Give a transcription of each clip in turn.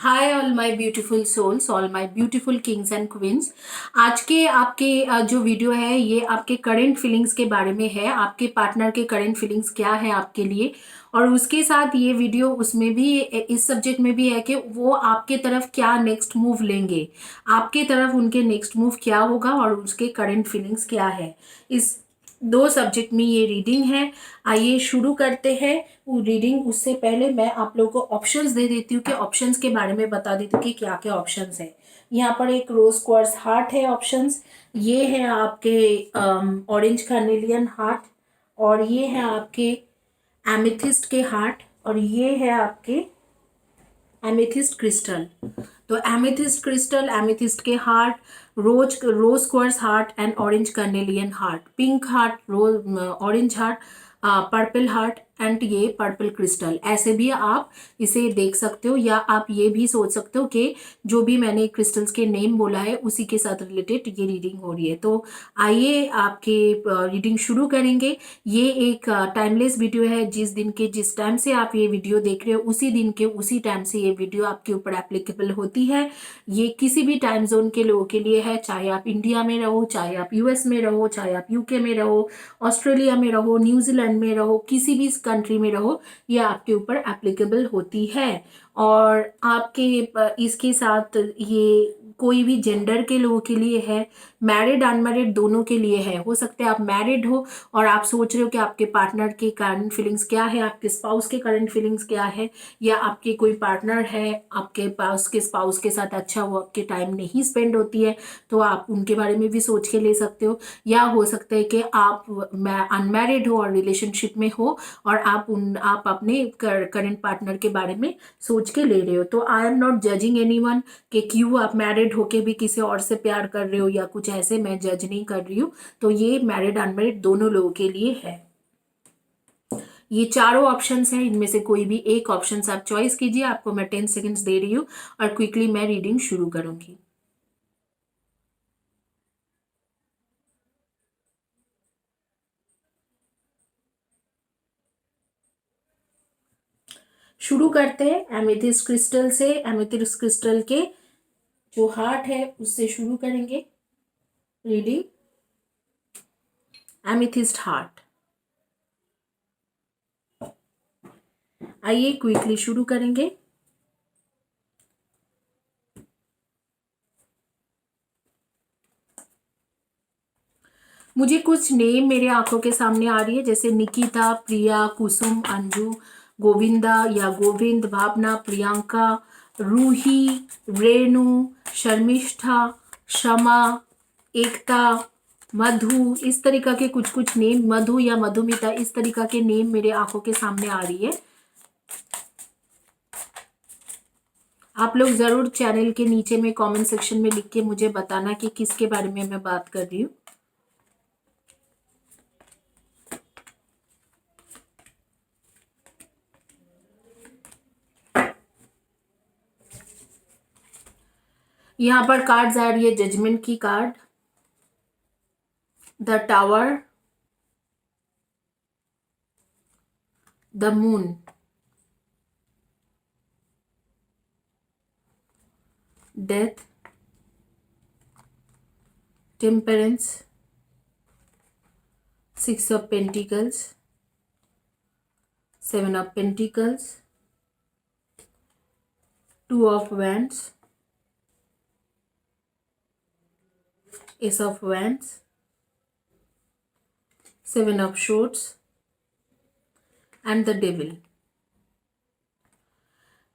Hi all my beautiful souls, all my beautiful kings and queens. आज के आपके जो वीडियो है ये आपके करंट फीलिंग्स के बारे में है। आपके पार्टनर के करंट फीलिंग्स क्या है आपके लिए, और उसके साथ ये वीडियो उसमें भी इस सब्जेक्ट में भी है कि वो आपके तरफ क्या नेक्स्ट मूव लेंगे, आपके तरफ उनके नेक्स्ट मूव क्या होगा और उसके करंट फीलिंग्स क्या है। इस दो सब्जेक्ट में ये रीडिंग है। आइए शुरू करते हैं वो रीडिंग। उससे पहले मैं आप लोगों को ऑप्शंस दे देती हूँ कि ऑप्शंस के बारे में बता देती हूँ कि क्या क्या ऑप्शंस है। यहाँ पर एक रोज क्वार्ट्ज हार्ट है ऑप्शंस, ये है आपके ऑरेंज कार्नेलियन हार्ट, और ये है आपके एमेथिस्ट के हार्ट, और ये है आपके एमेथिस्ट क्रिस्टल। तो एमेथिस्ट क्रिस्टल, एमेथिस्ट के heart, rose quartz heart and orange carnelian heart, pink heart, rose orange heart, purple heart and ये पर्पल क्रिस्टल। ऐसे भी आप इसे देख सकते हो, या आप ये भी सोच सकते हो कि जो भी मैंने क्रिस्टल्स के नेम बोला है उसी के साथ रिलेटेड ये रीडिंग हो रही है। तो आइए आपके रीडिंग शुरू करेंगे। ये एक टाइमलेस वीडियो है। जिस दिन के जिस टाइम से आप ये वीडियो देख रहे हो उसी दिन के उसी टाइम से ये वीडियो आपके ऊपर एप्लीकेबल होती है। ये किसी भी टाइम जोन के लोगों के लिए है, चाहे आप इंडिया में रहो, चाहे आप यूएस में रहो, चाहे आप यूके में रहो, ऑस्ट्रेलिया में रहो, न्यूजीलैंड में रहो, किसी भी कंट्री में रहो, ये आपके ऊपर एप्लीकेबल होती है। और आपके इसके साथ ये कोई भी जेंडर के लोगों के लिए है, मैरिड अनमैरिड दोनों के लिए है। हो सकता है आप मैरिड हो और आप सोच रहे हो कि आपके पार्टनर के करंट फीलिंग्स क्या है, आपके स्पाउस के करंट फीलिंग्स क्या है, या आपके कोई पार्टनर है, आपके पास के स्पाउस के साथ अच्छा वो आपके टाइम नहीं स्पेंड होती है, तो आप उनके बारे में भी सोच के ले सकते हो। या हो सकता है कि आप अनमैरिड हो और रिलेशनशिप में हो और आप अपने करंट पार्टनर के बारे में सोच के ले रहे हो। तो I am not judging anyone कि क्यों आप मैरिड होके भी किसी और से प्यार कर रहे हो या कुछ ऐसे, मैं जज नहीं कर रही हूँ। तो ये मैरिड अनमैरिड दोनों लोगों के लिए है। ये चारों ऑप्शंस हैं, इनमें से कोई भी एक ऑप्शन आप चॉइस कीजिए। आपको मैं 10 सेकेंड्स दे रही हूँ और क्विकली मैं रीडिंग शुरू करूंगी। शुरू करते हैं एमेथिस्ट क्रिस्टल से। एमेथिस्ट क्रिस्टल के जो हार्ट है उससे शुरू करेंगे रीडिंग। एमेथिस्ट हार्ट, आइए क्विकली शुरू करेंगे। मुझे कुछ नेम मेरे आंखों के सामने आ रही है, जैसे निकिता, प्रिया, कुसुम, अंजू, गोविंदा या गोविंद, भावना, प्रियंका, रूही, रेणु, शर्मिष्ठा, शमा, एकता, मधु, इस तरीका के कुछ कुछ नेम, मधु या मधुमिता, इस तरीका के नेम मेरे आंखों के सामने आ रही है। आप लोग जरूर चैनल के नीचे में कमेंट सेक्शन में लिख के मुझे बताना कि किसके बारे में मैं बात कर रही हूँ। यहाँ पर कार्ड्स आ रही है जजमेंट की card, the tower, the moon, death, temperance, 6 of pentacles, 7 of pentacles, 2 of wands, ace of wands, 7 of shorts and the devil.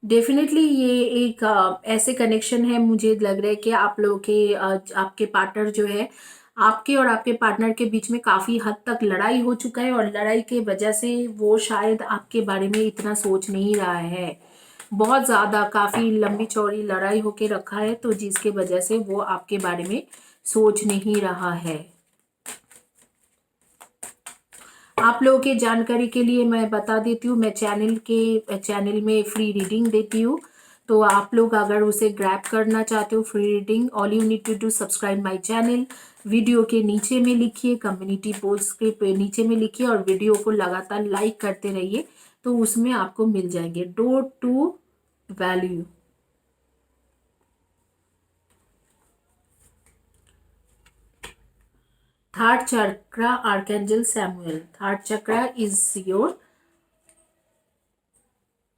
Definitely ये एक ऐसे कनेक्शन है, मुझे लग रहा है कि आप लोगों के आपके पार्टनर जो है, आपके और आपके पार्टनर के बीच में काफ़ी हद तक लड़ाई हो चुका है, और लड़ाई के वजह से वो शायद आपके बारे में इतना सोच नहीं रहा है। बहुत ज़्यादा काफ़ी लंबी चौड़ी लड़ाई होके रखा है, तो जिसके वजह से वो आपके बारे में सोच नहीं रहा है। आप लोगों के जानकारी के लिए मैं बता देती हूँ, मैं चैनल में फ्री रीडिंग देती हूँ। तो आप लोग अगर उसे ग्रैब करना चाहते हो free reading, all you need to do subscribe my channel. Video के नीचे में लिखिए, कम्युनिटी पोस्ट के नीचे में लिखिए, और वीडियो को लगातार लाइक करते रहिए, तो उसमें आपको मिल जाएंगे। Don't to value, third chakra archangel Samuel. Third chakra is your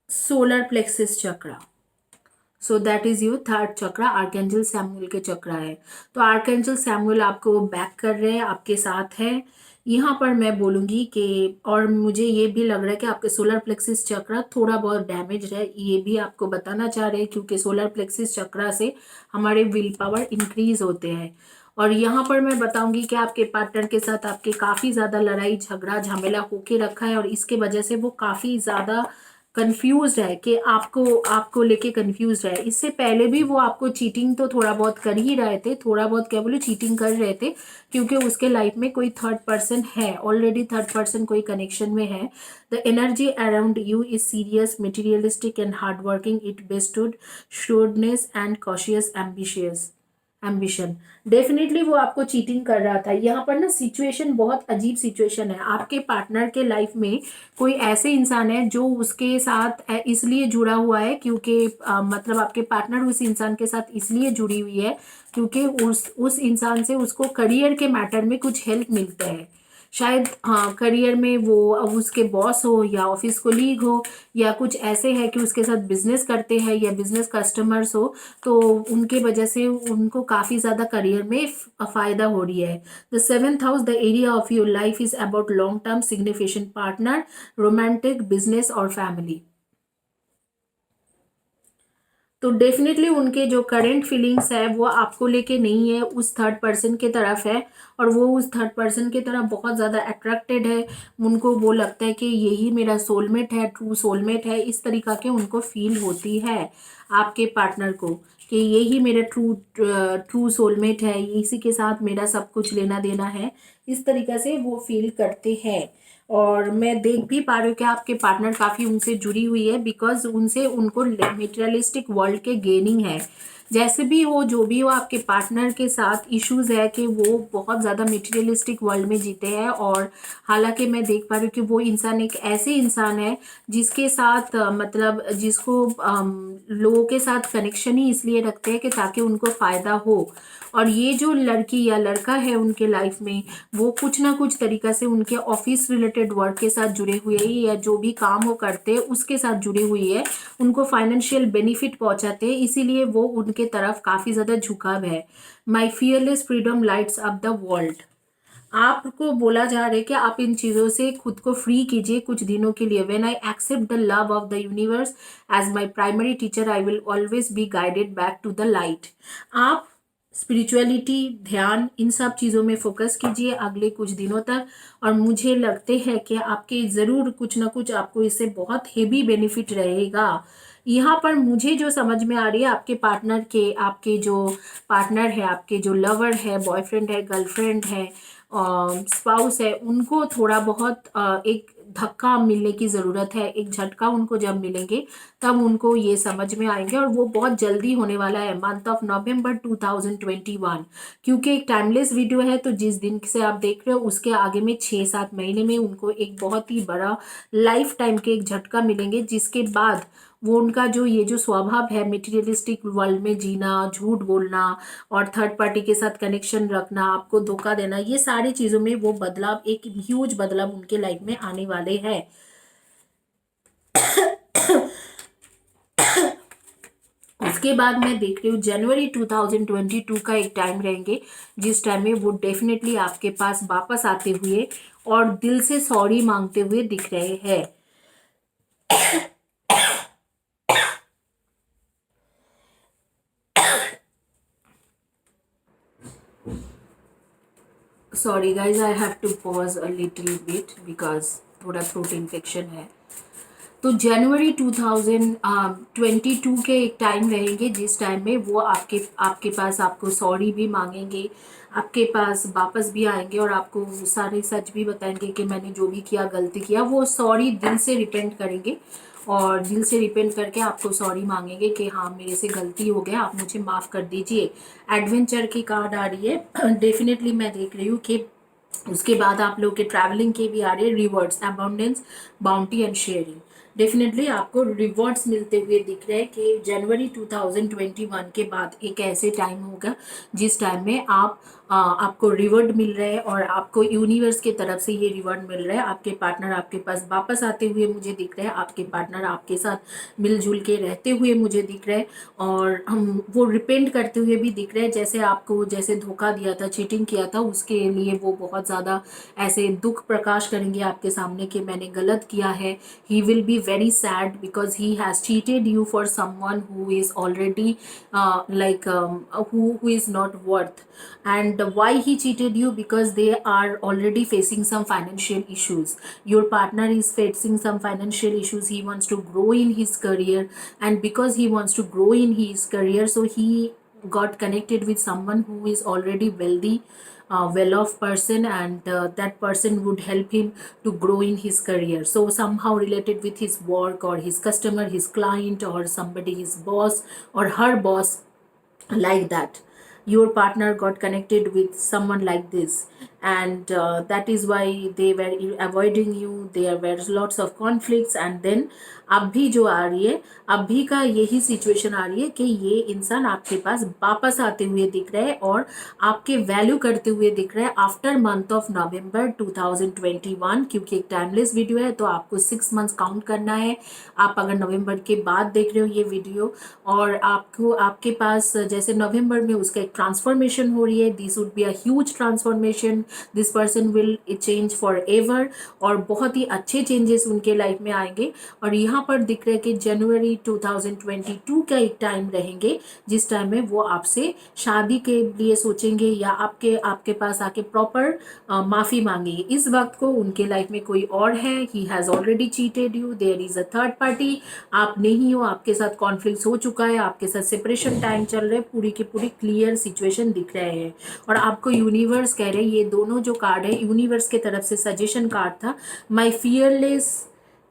solar plexus chakra. So that is your third chakra, archangel Samuel के चक्रा है। तो आर्कएंजल सैमुअल आपको बैक कर रहे हैं, आपके साथ है। यहाँ पर मैं बोलूँगी कि और मुझे ये भी लग रहा है कि आपके सोलर प्लेक्सिस चक्रा थोड़ा बहुत डैमेज है, ये भी आपको बताना चाह रहे हैं, क्योंकि सोलर प्लेक्सिस चक्रा से हमारे विल पावर इंक्रीज होते हैं। और यहाँ पर मैं बताऊंगी कि आपके पार्टनर के साथ आपके काफ़ी ज़्यादा लड़ाई झगड़ा झमेला होके रखा है, और इसके वजह से वो काफ़ी ज़्यादा कंफ्यूज है कि आपको आपको लेके कंफ्यूज है। इससे पहले भी वो आपको चीटिंग तो थोड़ा बहुत कर ही रहे थे, थोड़ा बहुत क्या बोले, चीटिंग कर रहे थे, क्योंकि उसके लाइफ में कोई थर्ड पर्सन है ऑलरेडी, थर्ड पर्सन कोई कनेक्शन में है। The energy around you is serious, materialistic and hard working, it bestowed sureness and cautious ambition. Definitely वो आपको चीटिंग कर रहा था। यहाँ पर ना सिचुएशन बहुत अजीब सिचुएशन है। आपके पार्टनर के लाइफ में कोई ऐसे इंसान है जो उसके साथ इसलिए जुड़ा हुआ है, क्योंकि मतलब आपके पार्टनर उस इंसान के साथ इसलिए जुड़ी हुई है क्योंकि उस इंसान से उसको करियर के मैटर में कुछ हेल्प मिलता है। शायद हाँ, करियर में वो अब उसके बॉस हो या ऑफिस कोलीग हो, या कुछ ऐसे है कि उसके साथ बिजनेस करते हैं या बिजनेस कस्टमर्स हो, तो उनके वजह से उनको काफ़ी ज़्यादा करियर में फ़ायदा हो रही है। The seventh house, the area of your life is about long term significant partner, romantic, business और फैमिली। तो डेफिनेटली उनके जो करंट फीलिंग्स है वो आपको लेके नहीं है, उस थर्ड पर्सन के तरफ है, और वो उस थर्ड पर्सन की तरफ बहुत ज़्यादा अट्रैक्टेड है। उनको वो लगता है कि यही मेरा सोलमेट है, ट्रू सोलमेट है, इस तरीका के उनको फील होती है आपके पार्टनर को कि यही मेरा ट्रू सोलमेट है, इसी के साथ मेरा सब कुछ लेना देना है, इस तरीका से वो फील करते हैं। और मैं देख भी पा रही हूँ कि आपके पार्टनर काफ़ी उनसे जुड़ी हुई है, बिकॉज उनसे उनको मेटेरियलिस्टिक वर्ल्ड के गेनिंग है। जैसे भी हो, जो भी हो, आपके पार्टनर के साथ इश्यूज है कि वो बहुत ज़्यादा मटेरियलिस्टिक वर्ल्ड में जीते हैं। और हालांकि मैं देख पा रही हूँ कि वो इंसान एक ऐसे इंसान है जिसके साथ मतलब जिसको लोगों के साथ कनेक्शन ही इसलिए रखते हैं कि ताकि उनको फ़ायदा हो। और ये जो लड़की या लड़का है उनके लाइफ में, वो कुछ ना कुछ तरीका से उनके ऑफिस रिलेटेड वर्क के साथ जुड़े हुए हैं, या जो भी काम वो करते हैं उसके साथ जुड़ी हुई है, उनको फाइनेंशियल बेनिफिट पहुंचाते हैं, इसीलिए वो उनके तरफ काफ़ी ज़्यादा झुकाव है। My fearless freedom lights up the world. आपको बोला जा रहा है कि आप इन चीज़ों से खुद को फ्री कीजिए कुछ दिनों के लिए। When I accept the love of the universe as my primary teacher, I will always be guided back to the light. आप स्पिरिचुअलिटी, ध्यान, इन सब चीज़ों में फोकस कीजिए अगले कुछ दिनों तक, और मुझे लगते हैं कि आपके ज़रूर कुछ ना कुछ आपको इससे बहुत हेवी बेनिफिट रहेगा। यहाँ पर मुझे जो समझ में आ रही है, आपके पार्टनर के, आपके जो पार्टनर है, आपके जो लवर है, बॉयफ्रेंड है, गर्लफ्रेंड है, स्पाउस है, उनको थोड़ा बहुत एक धक्का मिलने की ज़रूरत है। एक झटका उनको जब मिलेंगे तब उनको ये समझ में आएंगे, और वो बहुत जल्दी होने वाला है, मंथ ऑफ नवंबर 2021। क्योंकि एक टाइमलेस वीडियो है, तो जिस दिन से आप देख रहे हो उसके आगे में 6-7 महीने में उनको एक बहुत ही बड़ा लाइफ टाइम के एक झटका मिलेंगे, जिसके बाद वो उनका जो ये जो स्वभाव है मटेरियलिस्टिक वर्ल्ड में जीना, झूठ बोलना और थर्ड पार्टी के साथ कनेक्शन रखना, आपको धोखा देना, ये सारी चीज़ों में वो बदलाव, एक ह्यूज बदलाव उनके लाइफ में आने वाले हैं। उसके बाद मैं देख रही हूँ जनवरी 2022 का एक टाइम रहेंगे, जिस टाइम में वो डेफिनेटली आपके पास वापस आते हुए और दिल से सॉरी मांगते हुए दिख रहे हैं। Sorry guys, I have to pause a little bit because थोड़ा थ्रोट इन्फेक्शन है। तो जनवरी 2022 के एक टाइम रहेंगे, जिस टाइम में वो आपके आपके पास आपको सॉरी भी मांगेंगे, आपके पास वापस भी आएंगे, और आपको सारे सच भी बताएंगे कि मैंने जो भी किया, गलती किया। वो सॉरी दिल से रिपेंट करेंगे, और दिल से रिपेंट करके आपको सॉरी मांगेंगे कि हाँ, मेरे से गलती हो गया, आप मुझे माफ़ कर दीजिए। एडवेंचर की कार्ड आ रही है डेफिनेटली। मैं देख रही हूँ कि उसके बाद आप लोग के ट्रैवलिंग के भी आ रहे हैं, rewards, abundance, bounty and sharing. Definitely आपको रिवॉर्ड्स मिलते हुए दिख रहे हैं कि जनवरी 2021 के बाद एक ऐसे टाइम होगा जिस टाइम में आप आपको रिवॉर्ड मिल रहा है और आपको यूनिवर्स की तरफ से ये रिवॉर्ड मिल रहा है। आपके पार्टनर आपके पास वापस आते हुए मुझे दिख रहे हैं, आपके पार्टनर आपके साथ मिलजुल के रहते हुए मुझे दिख रहे हैं और हम वो रिपेंट करते हुए भी दिख रहे हैं। जैसे आपको जैसे धोखा दिया था, चीटिंग किया था, उसके लिए वो बहुत ज़्यादा ऐसे दुख प्रकाश करेंगे आपके सामने कि मैंने गलत किया है। He will be very sad because he has cheated you for someone who is already like who is not worth. And why he cheated you? Because they are already facing some financial issues. Your partner is facing some financial issues. He wants to grow in his career, and because he wants to grow in his career, so he got connected with someone who is already wealthy, well off person, and that person would help him to grow in his career. So somehow related with his work or his customer, his client, or somebody, his boss or her boss, like that. Your partner got connected with someone like this, and that is why they were avoiding you. There were lots of conflicts, and then अभी जो आ रही है, अभी का यही situation आ रही है कि ये इंसान आपके पास वापस आते हुए दिख रहे हैं और आपके वैल्यू करते हुए दिख रहे हैं आफ्टर मंथ ऑफ नवंबर 2021। क्योंकि एक टाइमलेस वीडियो है तो आपको 6 मंथ्स काउंट करना है। आप अगर नवंबर के बाद देख रहे हो ये वीडियो और आपको आपके पास जैसे नवंबर में उसका एक ट्रांसफॉर्मेशन हो रही है, this would be a huge transformation. This person will change for ever और बहुत ही अच्छे चेंजेस उनके लाइफ में आएंगे। और यहाँ पर दिख रहा है कि जनवरी 2022 का एक टाइम रहेंगे जिस टाइम में वो आपसे शादी के लिए सोचेंगे या आपके आपके पास आके प्रॉपर माफ़ी मांगेंगे। इस वक्त को उनके लाइफ में कोई और है, he has already cheated you, there is a third party, आप नहीं हो, आपके साथ कॉन्फ्लिक्ट हो चुका है, आपके साथ सेपरेशन टाइम चल रहा है, पूरी की पूरी क्लियर सिचुएशन दिख रहे हैं। और आपको यूनिवर्स कह रहे हैं, ये दोनों जो कार्ड है यूनिवर्स के तरफ से सजेशन कार्ड था, my fearless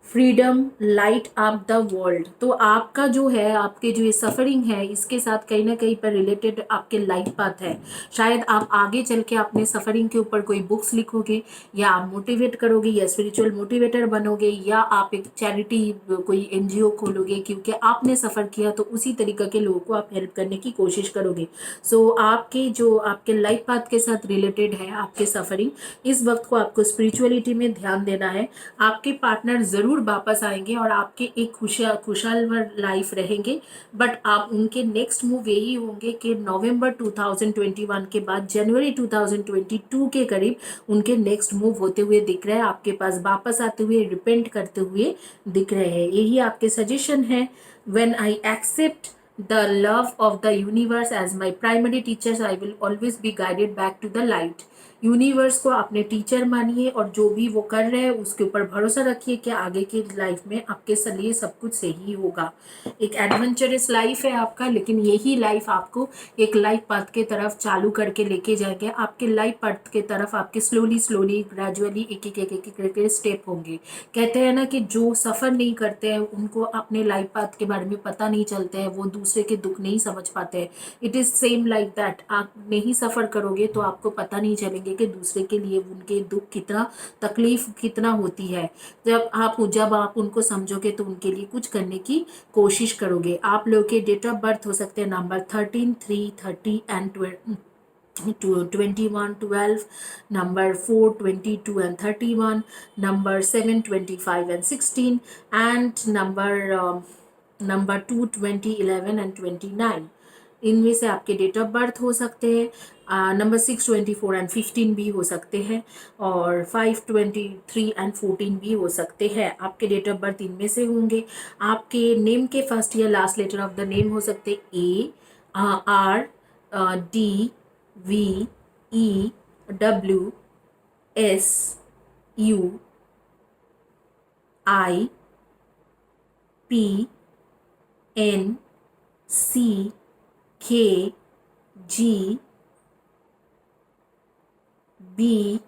freedom light up the world. तो आपका जो है, आपके जो ये सफरिंग है, इसके साथ कहीं ना कहीं पर रिलेटेड आपके लाइफ पाथ है। शायद आप आगे चल के अपने सफरिंग के ऊपर कोई बुक्स लिखोगे या आप मोटिवेट करोगे या स्पिरिचुअल मोटिवेटर बनोगे या आप एक चैरिटी कोई एनजीओ खोलोगे क्योंकि आपने सफ़र किया, तो उसी तरीके के लोगों को आप हेल्प करने की कोशिश करोगे। सो आपके जो आपके लाइफ पाथ के साथ रिलेटेड है आपके सफरिंग, इस वक्त को आपको स्पिरिचुअलिटी में ध्यान देना है। आपके पार्टनर ज़रूर वापस आएंगे और आपके एक खुशहाल लाइफ रहेंगे, बट आप उनके नेक्स्ट मूव यही होंगे कि नवंबर 2021 के बाद जनवरी 2022 के करीब उनके नेक्स्ट मूव होते हुए दिख रहे हैं, आपके पास वापस आते हुए, रिपेंट करते हुए दिख रहे हैं। यही आपके सजेशन है। When I accept the love of the universe as my primary teachers, I will always be guided back to the light. Universe को अपने टीचर मानिए और जो भी वो कर रहे हैं उसके ऊपर भरोसा रखिए कि आगे की लाइफ में आपके लिए सब कुछ सही होगा। एक एडवेंचरस लाइफ है आपका, लेकिन यही लाइफ आपको एक लाइफ पाथ के तरफ चालू करके लेके जाएंगे। आपके लाइफ पाथ के तरफ आपके स्लोली ग्रेजुअली एक स्टेप होंगे। कहते हैं ना कि जो सफ़र नहीं करते हैं उनको अपने लाइफ पाथ के बारे में पता नहीं चलता है, वो दूसरे के दुख नहीं समझ पाते हैं। It is same like that. आप नहीं सफ़र करोगे तो आपको पता नहीं चलेंगे कि दूसरे के लिए उनके दुख कितना, तकलीफ कितना होती है। जब आप उनको समझोगे तो उनके लिए कुछ करने की कोशिश करोगे। आप लोग के डेट ऑफ बर्थ हो सकते हैं number 13, 3, 30 and 21, 12, number 4, 22 and 31, number 7, 25 and 16, and number 2, 20, 11 and 29। इनमें से आपके डेट ऑफ बर्थ हो सकते हैं। नंबर 6, 24 एंड 15 भी हो सकते हैं और 5, 23 एंड 14 भी हो सकते हैं। आपके डेट ऑफ बर्थ इनमें से होंगे। आपके नेम के फर्स्ट या last letter of the name हो सकते A, R, D, V, E, W, S, U, I, P, N, C, K, G, B,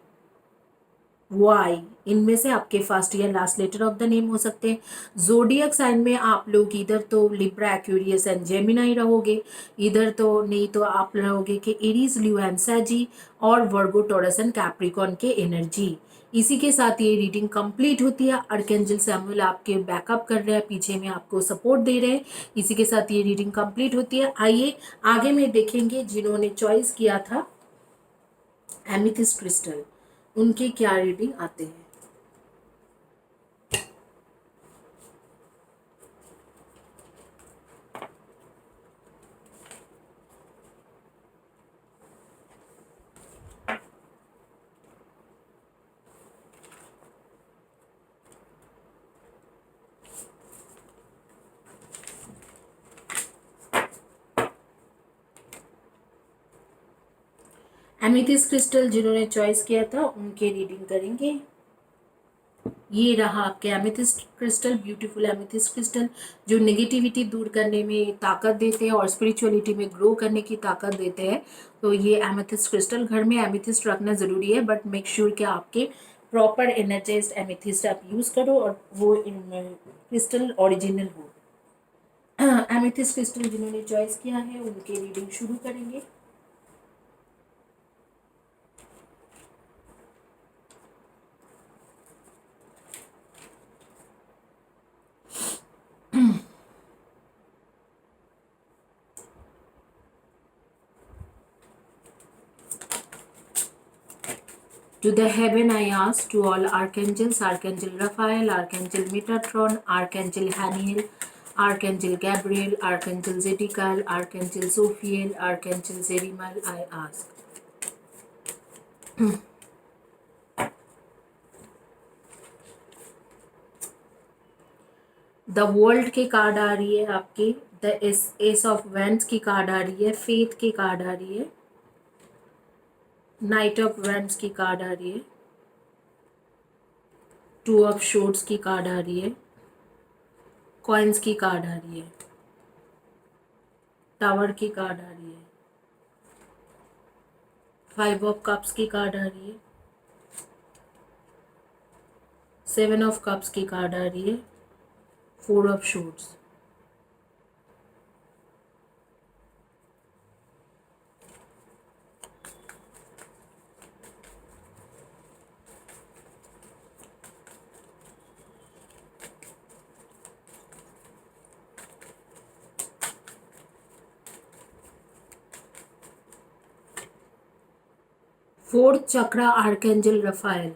Y. इनमें से आपके फर्स्ट या last letter of the name हो सकते हैं। जोडियक साइन में आप लोग इधर तो लिब्रा, एक्वेरियस एंड जेमिनाई रहोगे, इधर तो नहीं तो आप रहोगे कि एरीज, लियो एंड सैजी और वर्गो, टॉरस एंड कैप्रिकॉन के एनर्जी। इसी के साथ ये रीडिंग कंप्लीट होती है। आर्कएंजल सैमुअल आपके बैकअप कर रहे हैं, पीछे में आपको सपोर्ट दे रहे हैं। इसी के साथ ये रीडिंग कंप्लीट होती है। आइए आगे में देखेंगे जिन्होंने चॉइस किया था एमिथिस्ट क्रिस्टल, उनके क्या रीडिंग आते हैं। एमिथिस्ट क्रिस्टल जिन्होंने चॉइस किया था उनके रीडिंग करेंगे। ये रहा आपके amethyst crystal, beautiful amethyst crystal, जो नेगेटिविटी दूर करने में ताकत देते हैं और स्पिरिचुअलिटी में ग्रो करने की ताकत देते हैं। तो ये एमिथिस्ट क्रिस्टल, घर में एमिथिस्ट रखना ज़रूरी है, बट मेक श्योर कि आपके प्रॉपर एनर्जाइज्ड एमिथिस्ट आप यूज़ करो और वो क्रिस्टल ओरिजिनल हो। एमिथिस्ट क्रिस्टल जिन्होंने चॉइस किया है उनके रीडिंग शुरू करेंगे। To the heaven I ask, to all archangels, Archangel Raphael, Archangel Metatron, Archangel Haniel, Archangel Gabriel, Archangel Zedekiel, Archangel Sophiel, Archangel Zerimal, I ask. The world की card आ रही है आपकी, द एस ऑफ वैंड्स की card आ रही है, faith की कार्ड आ रही है, नाइट ऑफ वैंड्स की कार्ड आ रही है, टू ऑफ शोर्ट्स की कार्ड आ रही है, कॉइन्स की कार्ड आ रही है, टावर की कार्ड आ रही है, फाइव ऑफ कप्स की कार्ड आ रही है, सेवन ऑफ कप्स की कार्ड आ रही है, four of swords. Fourth chakra archangel Raphael,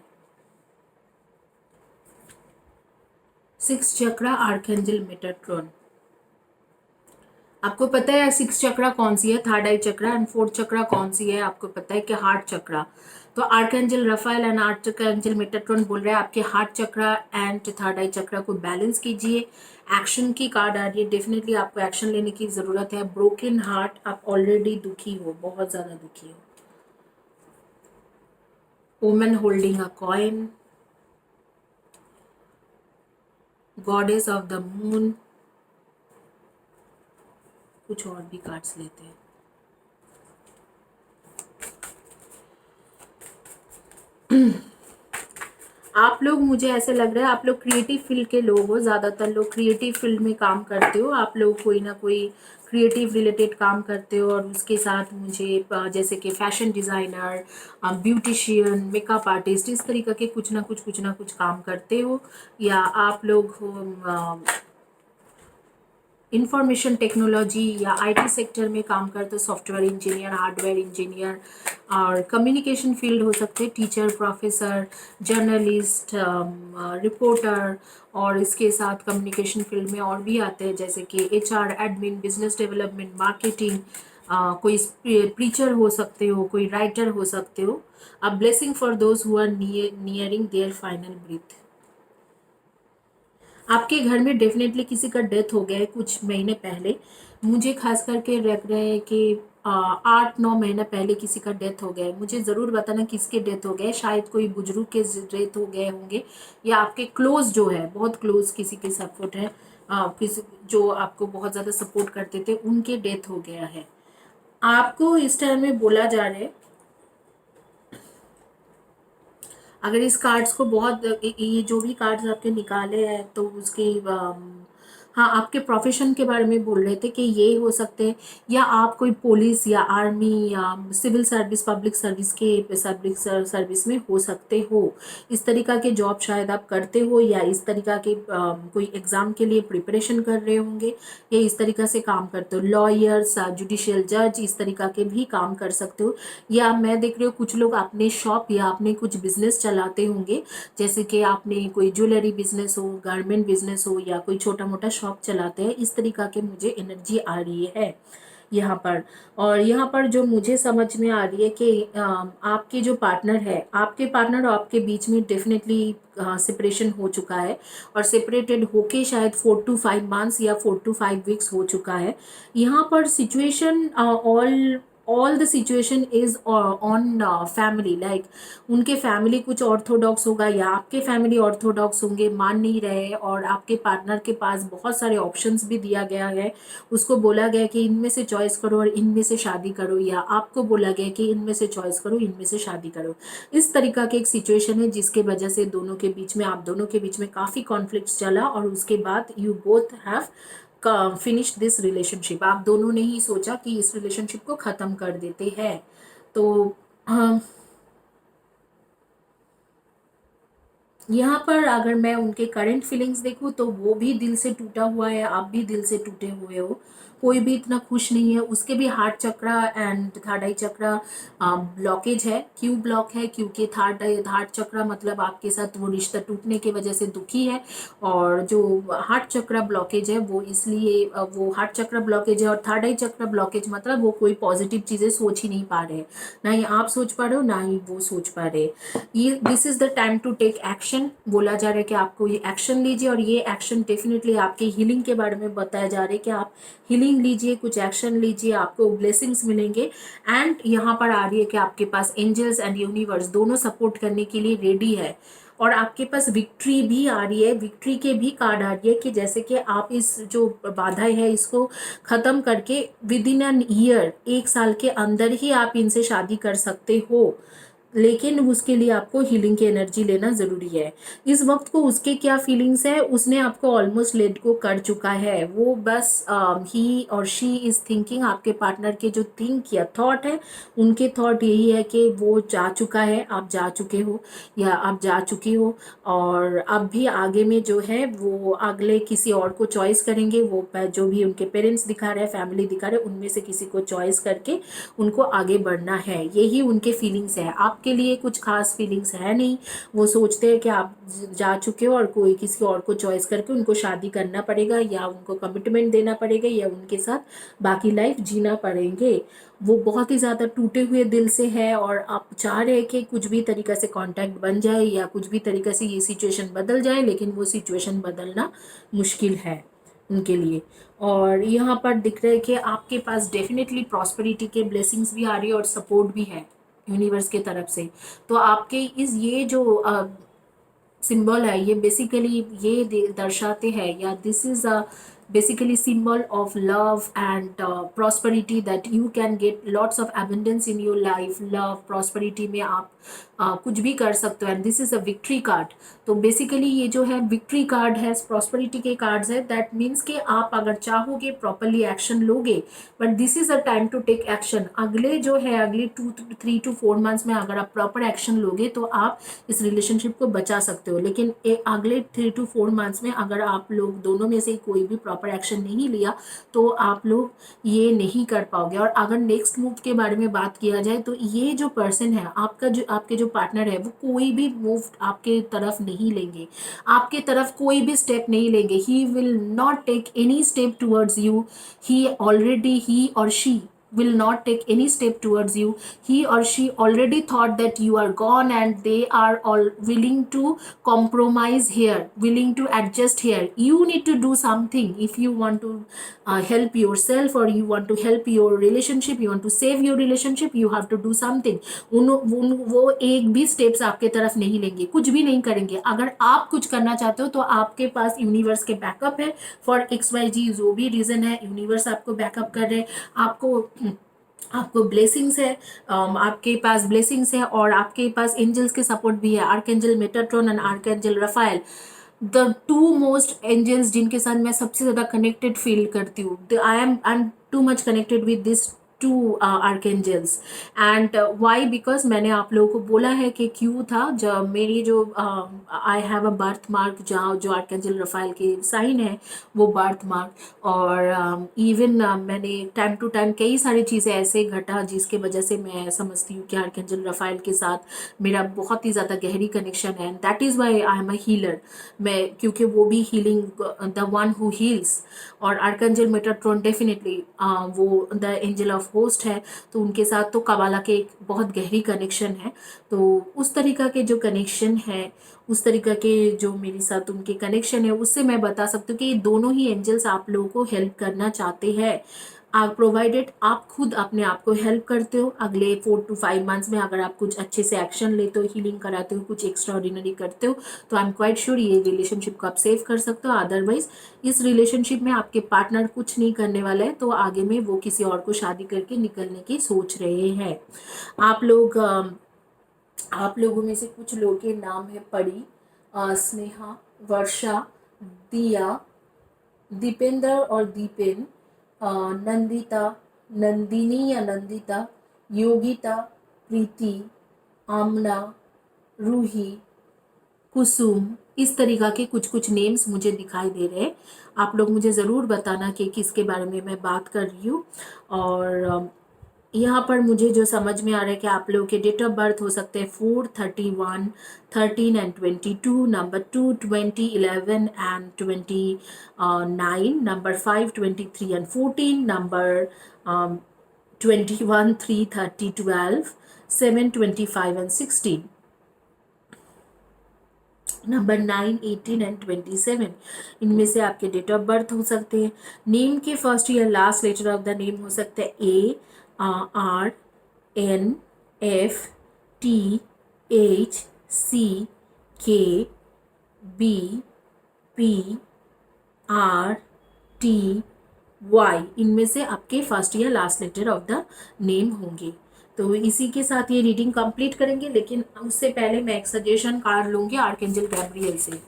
six chakra archangel Metatron. आपको पता है सिक्स चक्रा कौन सी है, third eye chakra, and fourth chakra कौन सी है, आपको पता है कि हार्ट चक्रा। तो archangel Rafale and archangel Metatron बोल रहे हैं आपके heart chakra and third eye चक्रा को बैलेंस कीजिए। एक्शन की कार्ड आ रही है, डेफिनेटली आपको एक्शन लेने की ज़रूरत है। ब्रोकन हार्ट, आप ऑलरेडी दुखी हो, बहुत ज़्यादा दुखी हो। Woman holding a coin, goddess of the moon, कुछ और भी कार्ड्स लेते हैं। आप लोग, मुझे ऐसे लग रहा है आप लोग क्रिएटिव फील्ड के लोग हो, ज़्यादातर लोग क्रिएटिव फील्ड में काम करते हो। आप लोग कोई ना कोई क्रिएटिव रिलेटेड काम करते हो, और उसके साथ मुझे जैसे कि fashion designer, beautician, makeup artist, इस तरीके के कुछ ना कुछ काम करते हो। या आप लोग हो इंफॉर्मेशन टेक्नोलॉजी या आईटी सेक्टर में काम करते, सॉफ्टवेयर इंजीनियर, हार्डवेयर इंजीनियर, और कम्युनिकेशन फील्ड हो सकते, टीचर, प्रोफेसर, जर्नलिस्ट, रिपोर्टर, और इसके साथ कम्युनिकेशन फील्ड में और भी आते हैं जैसे कि HR, admin, business development, marketing, कोई प्रीचर हो सकते हो, कोई राइटर हो सकते हो। A blessing for those who are nearing their final breath. आपके घर में डेफिनेटली किसी का डेथ हो गया है कुछ महीने पहले। मुझे खास करके लग रहा है कि 8-9 महीना पहले किसी का डेथ हो गया है। मुझे ज़रूर बताना किसके डेथ हो गए, शायद कोई बुजुर्ग के डेथ हो गए होंगे, या आपके क्लोज जो है, बहुत क्लोज किसी के सपोर्ट है, किसी जो आपको बहुत ज़्यादा सपोर्ट करते थे, उनके डेथ हो गया है। आपको इस टाइम में बोला जा रहा है, अगर इस कार्ड्स को बहुत ये जो भी कार्ड्स आपके निकाले हैं तो उसकी हाँ, आपके प्रोफेशन के बारे में बोल रहे थे कि ये हो सकते हैं, या आप कोई पुलिस या आर्मी या सिविल सर्विस, पब्लिक सर्विस के पब्लिक सर्विस में हो सकते हो। इस तरीका के जॉब शायद आप करते हो, या इस तरीका के कोई एग्ज़ाम के लिए प्रिपरेशन कर रहे होंगे, या इस तरीका से काम करते हो। लॉयर्स, जुडिशियल जज, इस तरीका के भी काम कर सकते हो। या मैं देख रही हूँ कुछ लोग अपने शॉप या अपने कुछ बिजनेस चलाते होंगे, जैसे कि आपने कोई ज्वेलरी बिजनेस हो, गारमेंट बिजनेस हो, या कोई छोटा मोटा शॉप चलाते हैं। इस तरीका के मुझे एनर्जी आ रही है यहाँ पर। और यहाँ पर जो मुझे समझ में आ रही है कि आपके जो पार्टनर है, आपके पार्टनर और आपके बीच में डेफिनेटली सेपरेशन हो चुका है, और सेपरेटेड होके शायद 4 to 5 months या 4 to 5 weeks हो चुका है। यहाँ पर situation all the situation is on family, like उनके फैमिली कुछ ऑर्थोडॉक्स होगा, या आपके फैमिली ऑर्थोडॉक्स होंगे, मान नहीं रहे। और आपके पार्टनर के पास बहुत सारे ऑप्शंस भी दिया गया है, उसको बोला गया कि इनमें से चॉइस करो और इनमें से शादी करो, या आपको बोला गया कि इनमें से चॉइस करो, इनमें से शादी करो। इस तरीका की एक सिचुएशन है जिसके वजह से दोनों के बीच में, आप दोनों के बीच में काफ़ी कॉन्फ्लिक्ट चला, और उसके बाद you both have finish this relationship. आप दोनों ने ही सोचा कि इस रिलेशनशिप को ख़त्म कर देते हैं। तो यहाँ पर अगर मैं उनके करंट फीलिंग्स देखूँ तो वो भी दिल से टूटा हुआ है, आप भी दिल से टूटे हुए हो। कोई भी इतना खुश नहीं है। उसके भी heart chakra and third eye chakra blockage है। क्यों ब्लॉक है? क्योंकि हार्ट चक्रा मतलब आपके साथ वो रिश्ता टूटने की वजह से दुखी है, और जो हार्ट चक्रा ब्लॉकेज है वो इसलिए वो हार्ट चक्रा ब्लॉकेज है। और थर्ड आई चक्रा ब्लॉकेज मतलब वो कोई पॉजिटिव चीज़ें सोच ही नहीं पा रहे, ना ही आप सोच पा रहे हो, ना ही वो सोच पा रहे। ये this is the time to take action. बोला जा रहा है कि आपको ये एक्शन लीजिए, और ये एक्शन डेफिनेटली आपके हीलिंग के बारे में बताया जा रहा है कि आप हीलिंग लीजिए, कुछ एक्शन लीजिए, आपको ब्लेसिंग्स मिलेंगे। एंड यहाँ पर आ रही है कि आपके पास एंजल्स एंड यूनिवर्स दोनों सपोर्ट करने के लिए रेडी है, और आपके पास विक्ट्री भी आ रही है। विक्ट्री के भी कार्ड आ रही है कि जैसे कि आप इस जो बाधा है इसको ख़त्म करके विद इन एन ईयर, 1 साल के अंदर ही आप इनसे शादी कर सकते हो। लेकिन उसके लिए आपको हीलिंग की एनर्जी लेना ज़रूरी है। इस वक्त को उसके क्या फीलिंग्स है, उसने आपको ऑलमोस्ट लेट गो कर चुका है। वो बस ही और शी इज़ थिंकिंग, आपके पार्टनर के जो थिंक या थॉट है, उनके थॉट यही है कि वो जा चुका है, आप जा चुके हो, या आप जा चुकी हो, और अब भी आगे में जो है वो अगले किसी और को चॉइस करेंगे। वो जो भी उनके पेरेंट्स दिखा रहे हैं, फैमिली दिखा रहे हैं, उनमें से किसी को चॉइस करके उनको आगे बढ़ना है। यही उनके फीलिंग्स है। आपके लिए कुछ खास फीलिंग्स है नहीं। वो सोचते हैं कि आप जा चुके हो और कोई किसी और को चॉइस करके उनको शादी करना पड़ेगा, या उनको कमिटमेंट देना पड़ेगा, या उनके साथ बाकी लाइफ जीना पड़ेंगे। वो बहुत ही ज़्यादा टूटे हुए दिल से है, और आप चाह रहे हैं कि कुछ भी तरीक़ा से कांटेक्ट बन जाए, या कुछ भी तरीक़ा से ये सिचुएशन बदल जाए, लेकिन वो सिचुएशन बदलना मुश्किल है उनके लिए। और यहाँ पर दिख रहा है कि आपके पास डेफिनेटली प्रॉस्पेरिटी के ब्लेसिंग्स भी आ रही है, और सपोर्ट भी है यूनिवर्स के तरफ से। तो आपके इस ये जो सिंबल है, ये बेसिकली ये दर्शाते हैं, या this is a basically symbol of love and prosperity, that you can get lots of abundance in your life, love prosperity में आप कुछ भी कर सकते हो। And this is a victory card. तो बेसिकली ये जो है विक्ट्री कार्ड है, प्रॉस्पेरिटी के कार्ड्स है। दैट मीन्स कि आप अगर चाहोगे प्रॉपरली एक्शन लोगे, but this is a time to take action. अगले जो है अगले 3 to 4 months में अगर आप प्रॉपर एक्शन लोगे तो आप इस रिलेशनशिप को बचा सकते हो। लेकिन अगले 3 to 4 months में अगर आप लोग दोनों में से कोई भी प्रॉपर एक्शन नहीं लिया तो आप लोग ये नहीं कर पाओगे। और अगर नेक्स्ट मूव के बारे में बात किया जाए तो ये जो पर्सन है आपका, जो आपके जो पार्टनर है, वो कोई भी मूव आपके तरफ नहीं लेंगे, आपके तरफ कोई भी स्टेप नहीं लेंगे। He will not take any step towards you. He और she will not take any step towards you. He or she already thought that you are gone, and they are all willing to compromise here, willing to adjust here. You need to do something if you want to help yourself, or you want to help your relationship, you want to save your relationship, you have to do something. वो एक भी steps आपके तरफ नहीं लेंगे, कुछ भी नहीं करेंगे। अगर आप कुछ करना चाहते हो तो आपके पास यूनिवर्स के बैकअप है। फॉर XYZ जो भी रीज़न है, यूनिवर्स आपको बैकअप कर रहे हैं। आपको ब्लेसिंग्स है, आपके पास ब्लेसिंग्स है, और आपके पास एंजल्स के सपोर्ट भी है। Archangel Metatron and archangel Raphael. The two most angels जिनके साथ मैं सबसे ज़्यादा कनेक्टेड फील करती हूँ, I am too much connected with this two archangels. And why, because मैंने आप लोगों को बोला है कि क्यों था, जब मेरी जो I have a birth mark, जहाँ जो आर्केंजल रफाइल के साइन है वो बर्थ मार्क। और इवन मैंने टाइम टू टाइम कई सारी चीज़ें ऐसे घटा जिसके वजह से मैं समझती हूँ कि आर्केंजल रफाइल के साथ मेरा बहुत ही ज़्यादा गहरी कनेक्शन है, and that is why I am a healer. मैं, क्योंकि वो भी healing, the one who heels. और आर्कंजल मेटाट्रॉन डेफिनेटली वो द एंजल ऑफ होस्ट है, तो उनके साथ तो कबाला के एक बहुत गहरी कनेक्शन है। तो उस तरीका के जो कनेक्शन है, उस तरीका के जो मेरे साथ उनके कनेक्शन है, उससे मैं बता सकती हूँ कि ये दोनों ही एंजल्स आप लोगों को हेल्प करना चाहते हैं। आप प्रोवाइडेड आप खुद अपने आप को हेल्प करते हो, अगले 4 to 5 मंथ्स में अगर आप कुछ अच्छे से एक्शन लेते हो, हीलिंग कराते हो, कुछ एक्स्ट्रा ऑर्डिनरी करते हो, तो आई एम क्वाइट श्योर ये रिलेशनशिप को आप सेव कर सकते हो। अदरवाइज इस रिलेशनशिप में आपके पार्टनर कुछ नहीं करने वाला है, तो आगे में वो किसी और को शादी करके निकलने की सोच रहे हैं। आप लोग आप लोगों में से कुछ लोगों के नाम है परी, स्नेहा, वर्षा, दिया, दीपेंद्र और दीपेन, नंदिता, नंदिनी या नंदिता, योगिता, प्रीति, आमना, रूही, कुसुम। इस तरीका के कुछ कुछ नेम्स मुझे दिखाई दे रहे हैं। आप लोग मुझे ज़रूर बताना कि किसके बारे में मैं बात कर रही हूँ। और यहाँ पर मुझे जो समझ में आ रहा है कि आप लोगों के डेट ऑफ बर्थ हो सकते हैं 4, 31, 13 and 22, number 2, 20, 11 and 29, number 5, 23 and 14, number 21, 3, 30, 12, 7, 25 and 16, number 9, 18 and 27। इनमें से आपके डेट ऑफ बर्थ हो सकते हैं। नेम के फर्स्ट या last letter of the name हो सकता है A, R, N, F, T, H, C, K, B, P, R, T, Y. इनमें से आपके फर्स्ट या last letter of the name होंगे। तो इसी के साथ ये रीडिंग कंप्लीट करेंगे, लेकिन उससे पहले मैं एक सजेशन कार्ड लूंगी आर्कएंजल गैब्रियल से।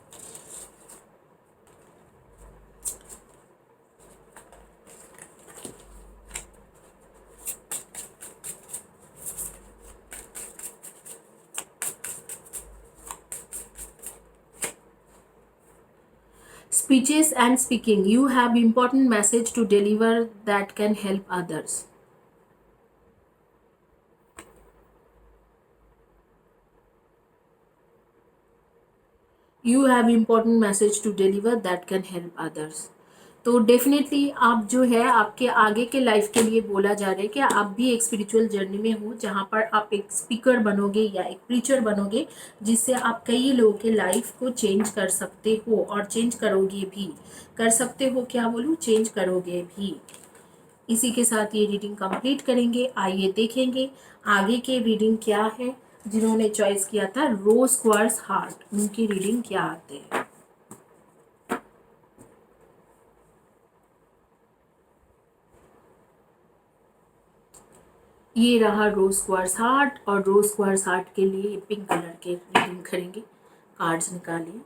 Speeches and speaking. You have important message to deliver that can help others. You have important message to deliver that can help others. तो डेफिनेटली आप जो है आपके आगे के लाइफ के लिए बोला जा रहा है कि आप भी एक स्पिरिचुअल जर्नी में हो, जहाँ पर आप एक स्पीकर बनोगे या एक प्रीचर बनोगे, जिससे आप कई लोगों के लाइफ को चेंज कर सकते हो और चेंज करोगे भी। कर सकते हो, क्या बोलूँ, चेंज करोगे भी। इसी के साथ ये रीडिंग कंप्लीट करेंगे। आइए देखेंगे आगे के रीडिंग क्या है। जिन्होंने चॉइस किया था रोज क्वार्ट्ज हार्ट, उनकी रीडिंग क्या आते हैं। ये रहा रोज क्वार्ट्ज हार्ट, और रोज क्वार्ट्ज हार्ट के लिए पिंक कलर के रीडिंग करेंगे। कार्ड्स निकालिए।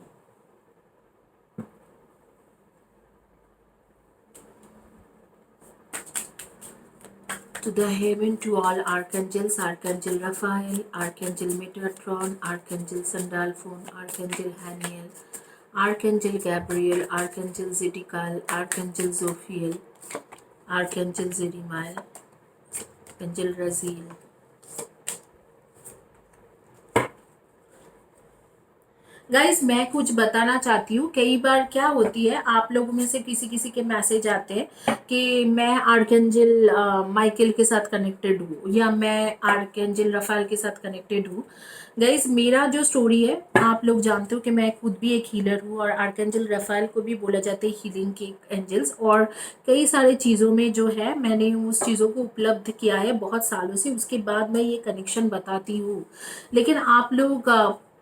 To the heaven, to all archangels, Archangel Raphael, Archangel Metatron, Archangel Sandalphon, Archangel Haniel, Archangel Gabriel, Archangel Zedekiel, Archangel Zophiel, Archangel Zedimiel, Archangel Raziel। Guys मैं कुछ बताना चाहती हूँ। कई बार क्या होती है, आप लोगों में से किसी किसी के मैसेज आते हैं कि मैं आर्कएंजल माइकल के साथ कनेक्टेड हूँ, या मैं आर्कएंजल रफाल के साथ कनेक्टेड हूँ। गाइज मेरा जो स्टोरी है, आप लोग जानते हो कि मैं खुद भी एक हीलर हूँ, और आर्कएंजल रफाल को भी बोला जाता है हीलिंग के एंजल्स। और कई सारी चीज़ों में जो है मैंने उस चीज़ों को उपलब्ध किया है बहुत सालों से, उसके बाद मैं ये कनेक्शन बताती हूँ। लेकिन आप लोग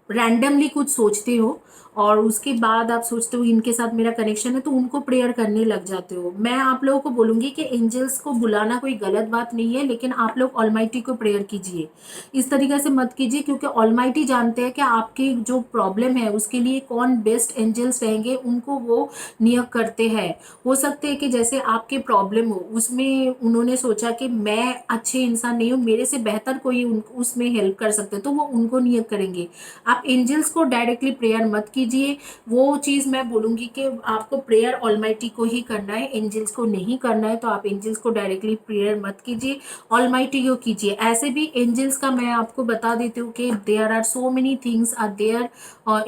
रैंडमली कुछ सोचते हो और उसके बाद आप सोचते हो इनके साथ मेरा कनेक्शन है, तो उनको प्रेयर करने लग जाते हो। मैं आप लोगों को बोलूँगी कि एंजल्स को बुलाना कोई गलत बात नहीं है, लेकिन आप लोग ऑलमाइटी को प्रेयर कीजिए। इस तरीके से मत कीजिए, क्योंकि ऑलमाइटी जानते हैं कि आपकी जो प्रॉब्लम है उसके लिए कौन बेस्ट एंजल्स रहेंगे, उनको वो नियुक्त करते हैं। हो सकते हैं कि जैसे आपके प्रॉब्लम हो उसमें उन्होंने सोचा कि मैं अच्छे इंसान नहीं हूँ, मेरे से बेहतर कोई उसमें हेल्प कर सकते हैं, तो वो उनको नियुक्त करेंगे। आप एंजल्स को डायरेक्टली प्रेयर मत कीजिए। वो चीज़ मैं बोलूँगी कि आपको प्रेयर ऑलमाइटी को ही करना है, एंजल्स को नहीं करना है। तो आप एंजल्स को डायरेक्टली प्रेयर मत कीजिए, ऑलमाइटी को कीजिए। ऐसे भी एंजल्स का मैं आपको बता देती हूँ कि there are so many things are there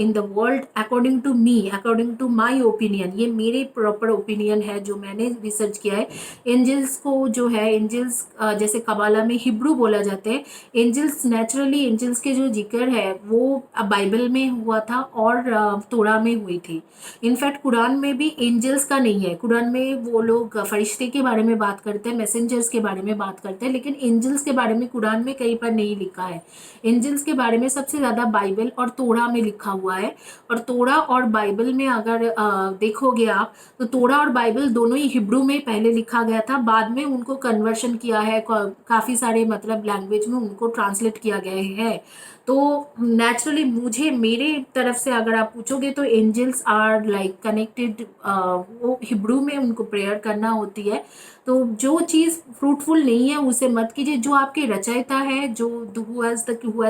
in the world according to me, according to my opinion. ये मेरे प्रॉपर ओपिनियन है जो मैंने रिसर्च किया है। एंजल्स को जो है, एंजल्स जैसे कबाला में हिब्रू बोला जाता है, एंजल्स नेचुरली एंजल्स के जो जिक्र है वो बाइबल में हुआ था और तोरा में हुई थी। इनफैक्ट कुरान में भी एंजल्स का नहीं है। कुरान में वो लोग फरिश्ते के बारे में बात करते हैं, मैसेंजर्स के बारे में बात करते हैं, लेकिन एंजल्स के बारे में कुरान में कहीं पर नहीं लिखा है। एंजल्स के बारे में सबसे ज़्यादा बाइबल और तोरा में लिखा हुआ है। और तोरा और बाइबल में अगर देखोगे आप, तो तोरा और बाइबल दोनों ही हिब्रू में पहले लिखा गया था, बाद में उनको कन्वर्शन किया है, काफ़ी सारे मतलब लैंग्वेज में उनको ट्रांसलेट किया गया है। तो नेचुरली मुझे मेरे तरफ से अगर आप पूछोगे तो एंजल्स आर लाइक कनेक्टेड, वो हिब्रू में उनको प्रेयर करना होती है। तो जो चीज़ फ्रूटफुल नहीं है उसे मत कीजिए। जो आपके रचयिता है, जो who has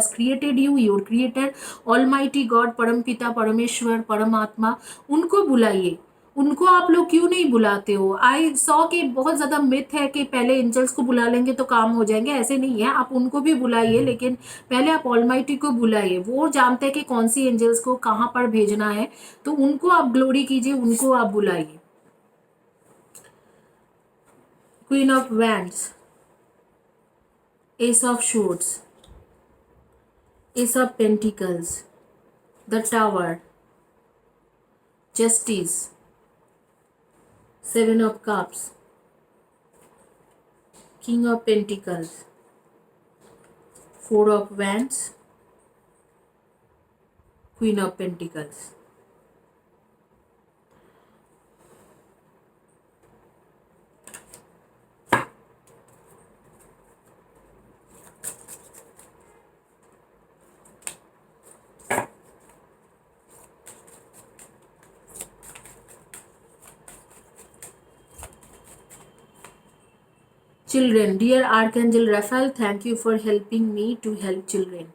created you, your creator, almighty God, परम पिता, परमेश्वर, परमात्मा, उनको बुलाइए। उनको आप लोग क्यों नहीं बुलाते हो? आई सॉ कि बहुत ज़्यादा मिथ है कि पहले एंजल्स को बुला लेंगे तो काम हो जाएंगे। ऐसे नहीं है, आप उनको भी बुलाइए, लेकिन पहले आप ऑलमाइटी को बुलाइए। वो जानते हैं कि कौन सी एंजल्स को कहाँ पर भेजना है, तो उनको आप ग्लोरी कीजिए, उनको आप बुलाइए। Queen of wands, ace of swords, ace of pentacles, the tower, justice, seven of cups, king of pentacles, four of wands, queen of pentacles. Children, dear Archangel Raphael, thank you for helping me to help children.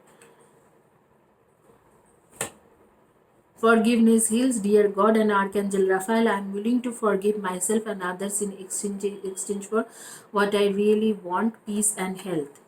Forgiveness heals, dear God and Archangel Raphael. I am willing to forgive myself and others in exchange for what I really want, peace and health.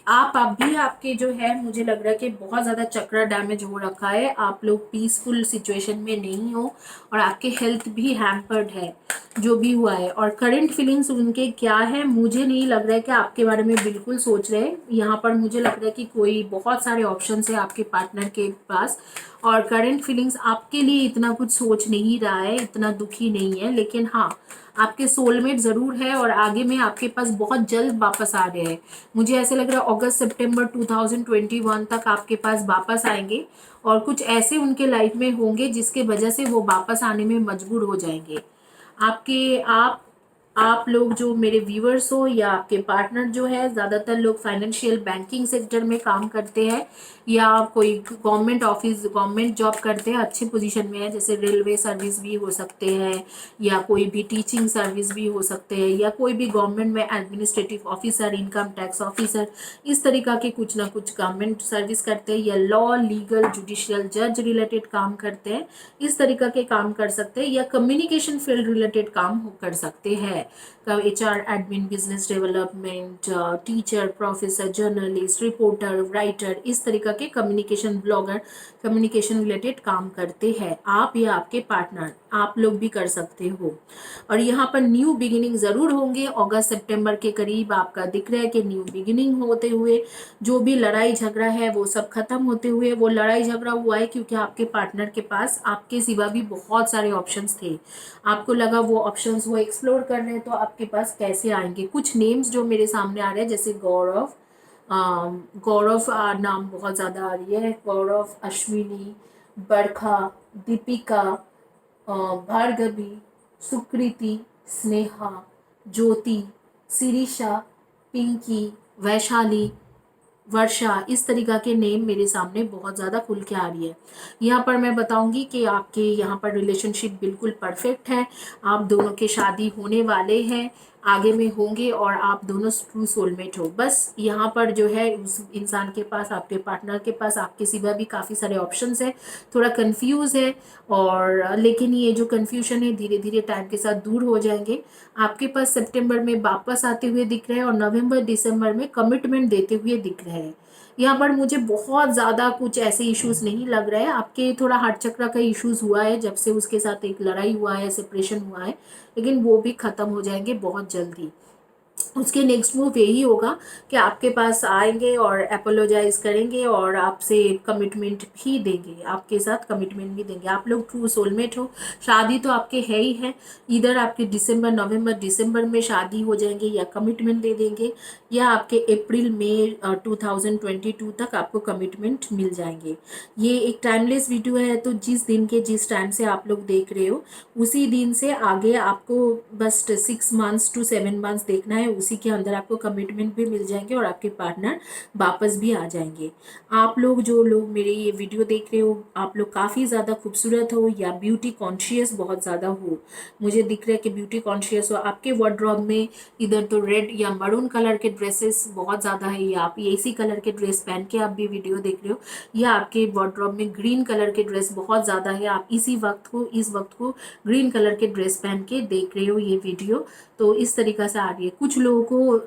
आप अभी आपके जो है, मुझे लग रहा है कि बहुत ज़्यादा चक्र डैमेज हो रखा है। आप लोग पीसफुल सिचुएशन में नहीं हो और आपके हेल्थ भी हैम्पर्ड है, जो भी हुआ है। और करंट फीलिंग्स उनके क्या है, मुझे नहीं लग रहा है कि आपके बारे में बिल्कुल सोच रहे हैं। यहाँ पर मुझे लग रहा है कि कोई बहुत सारे ऑप्शंस है आपके पार्टनर के पास, और करंट फीलिंग्स आपके लिए इतना कुछ सोच नहीं रहा है, इतना दुखी नहीं है। लेकिन हाँ, आपके सोलमेट ज़रूर है और आगे में आपके पास बहुत जल्द वापस आ रहे हैं। मुझे ऐसे लग रहा है अगस्त सितंबर 2021 तक आपके पास वापस आएंगे, और कुछ ऐसे उनके लाइफ में होंगे जिसके वजह से वो वापस आने में मजबूर हो जाएंगे। आपके आप लोग जो मेरे व्यूअर्स हो या आपके पार्टनर जो है, ज़्यादातर लोग फाइनेंशियल बैंकिंग सेक्टर में काम करते हैं, या कोई गवर्नमेंट ऑफिस, गवर्नमेंट जॉब करते हैं, अच्छे पोजीशन में है, जैसे रेलवे सर्विस भी हो सकते हैं, या कोई भी टीचिंग सर्विस भी हो सकते हैं, या कोई भी गवर्नमेंट में administrative officer, income tax officer, इस तरीका के कुछ ना कुछ गवर्नमेंट सर्विस करते हैं, या लॉ, लीगल, जुडिशियल, जज रिलेटेड काम करते हैं, इस तरीका के काम कर सकते हैं, या कम्युनिकेशन फील्ड रिलेटेड काम कर सकते हैं, HR, admin, business development, teacher, professor, journalist, reporter, writer, इस तरीका के कम्युनिकेशन ब्लॉगर, कम्युनिकेशन रिलेटेड काम करते हैं। आप या आपके पार्टनर, आप लोग भी कर सकते हो। और यहाँ पर न्यू बिगिनिंग ज़रूर होंगे अगस्त सितंबर के करीब। आपका दिख रहा है कि न्यू बिगिनिंग होते हुए, जो भी लड़ाई झगड़ा है वो सब खत्म होते हुए। वो लड़ाई झगड़ा हुआ है क्योंकि आपके पार्टनर के पास आपके सिवा भी बहुत सारे ऑप्शंस थे। आपको लगा वो ऑप्शंस वो एक्सप्लोर कर रहे हैं, तो आपके पास कैसे आएंगे। कुछ नेम्स जो मेरे सामने आ रहे हैं, जैसे गौरव, गौरव नाम बहुत ज़्यादा आ रही है, गौरव, अश्विनी, बरखा, दीपिका, भार्गवी, सुकृति, स्नेहा, ज्योति, शिरीषा, पिंकी, वैशाली, वर्षा, इस तरीक़ा के नेम मेरे सामने बहुत ज़्यादा खुल के आ रही है। यहाँ पर मैं बताऊँगी कि आपके यहाँ पर रिलेशनशिप बिल्कुल परफेक्ट है, आप दोनों के शादी होने वाले हैं, आगे में होंगे और आप दोनों ट्रू सोलमेट हो। बस यहाँ पर जो है उस इंसान के पास, आपके पार्टनर के पास आपके सिवा भी काफ़ी सारे ऑप्शंस हैं, थोड़ा कंफ्यूज है और लेकिन ये जो कन्फ्यूजन है धीरे धीरे टाइम के साथ दूर हो जाएंगे। आपके पास सितंबर में वापस आते हुए दिख रहे हैं और नवंबर दिसंबर में कमिटमेंट देते हुए दिख रहे हैं। यहाँ पर मुझे बहुत ज़्यादा कुछ ऐसे इश्यूज नहीं लग रहे हैं। आपके थोड़ा हार्ट चक्र का इश्यूज हुआ है जब से उसके साथ एक लड़ाई हुआ है, सेपरेशन हुआ है, लेकिन वो भी ख़त्म हो जाएंगे बहुत जल्दी। उसके नेक्स्ट मूव यही होगा कि आपके पास आएंगे और अपोलोजाइज करेंगे और आपसे कमिटमेंट भी देंगे, आपके साथ कमिटमेंट भी देंगे। आप लोग ट्रू सोलमेट हो, शादी तो आपके है ही है। इधर आपके नवंबर दिसंबर में शादी हो जाएंगे या कमिटमेंट दे देंगे, या आपके अप्रैल मई 2022 तक आपको कमिटमेंट मिल जाएंगे। ये एक टाइमलेस वीडियो है, तो जिस दिन के जिस टाइम से आप लोग देख रहे हो उसी दिन से आगे आपको बस 6 मंथ्स to 7 मंथ्स देखना है, उसी के अंदर आपको कमिटमेंट भी मिल जाएंगे और आपके पार्टनर वापस भी आ जाएंगे। आप लोग जो लोग मेरे ये वीडियो देख रहे हो, आप लोग काफ़ी ज़्यादा खूबसूरत हो या ब्यूटी कॉन्शियस बहुत ज़्यादा हो, मुझे दिख रहा है कि ब्यूटी कॉन्शियस हो। आपके वार्डरोब में इधर तो रेड या मरून कलर के ड्रेसेस बहुत ज़्यादा है, या आप इसी कलर के ड्रेस पहन के आप भी वीडियो देख रहे हो, या आपके वार्डरोब में ग्रीन कलर के ड्रेस बहुत ज़्यादा है, आप इस वक्त को ग्रीन कलर के ड्रेस पहन के देख रहे हो ये वीडियो, तो इस तरीक़ा से आ रही है। कुछ लोगों को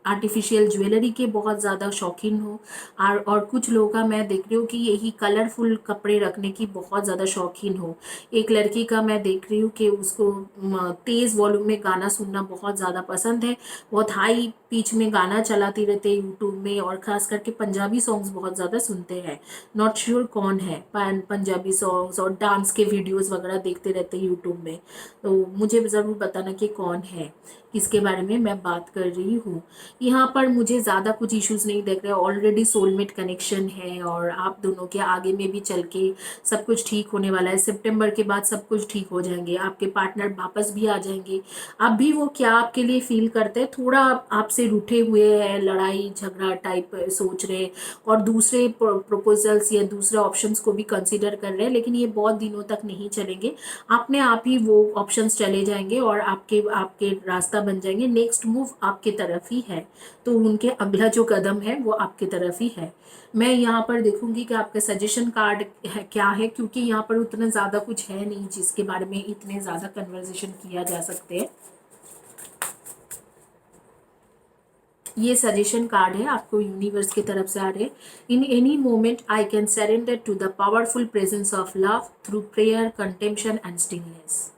आर्टिफिशियल ज्वेलरी के बहुत ज़्यादा शौकीन हो, और कुछ लोगों का मैं देख रही हूँ कि यही कलरफुल कपड़े रखने की बहुत ज़्यादा शौकीन हो। एक लड़की का मैं देख रही हूँ कि उसको तेज़ वॉल्यूम में गाना सुनना बहुत ज़्यादा पसंद है, बहुत हाई पिच में गाना चलाती रहते हैं यूट्यूब में, और ख़ास करके पंजाबी सॉन्ग्स बहुत ज़्यादा सुनते हैं। नॉट श्योर कौन है, पंजाबी सॉन्ग्स और डांस के वीडियोस वगैरह देखते रहते हैं यूट्यूब में, तो मुझे ज़रूर बताना कि कौन है, किसके बारे में मैं बात कर रही हूँ। यहाँ पर मुझे ज़्यादा कुछ इश्यूज नहीं देख रहे, ऑलरेडी सोलमेट कनेक्शन है और आप दोनों के आगे में भी चल के सब कुछ ठीक होने वाला है। सितंबर के बाद सब कुछ ठीक हो जाएंगे, आपके पार्टनर वापस भी आ जाएंगे। अब भी वो क्या आपके लिए फील करते हैं, थोड़ा आपसे रूठे हुए हैं, लड़ाई झगड़ा टाइप सोच रहे हैं और दूसरे प्रपोजल्स या दूसरे ऑप्शंस को भी कंसिडर कर रहे हैं, लेकिन ये बहुत दिनों तक नहीं चलेंगे। अपने आप ही वो ऑप्शंस चले जाएंगे और आपके आपके रास्ता बन जाएंगे। नेक्स्ट मूव आपके तरफ ही है, तो उनके अगला जो कदम है वो आपके तरफ ही है। मैं यहाँ पर देखूंगी कि आपका सजेशन कार्ड है क्या है, क्योंकि यहाँ पर उतना ज़्यादा कुछ है नहीं जिसके बारे में इतने ज़्यादा कन्वर्सेशन किया जा सकते हैं। ये सजेशन कार्ड है, आपको यूनिवर्स की तरफ से आ रहे हैं। In any moment I can surrender to the powerful presence of love through prayer, contemplation and stillness.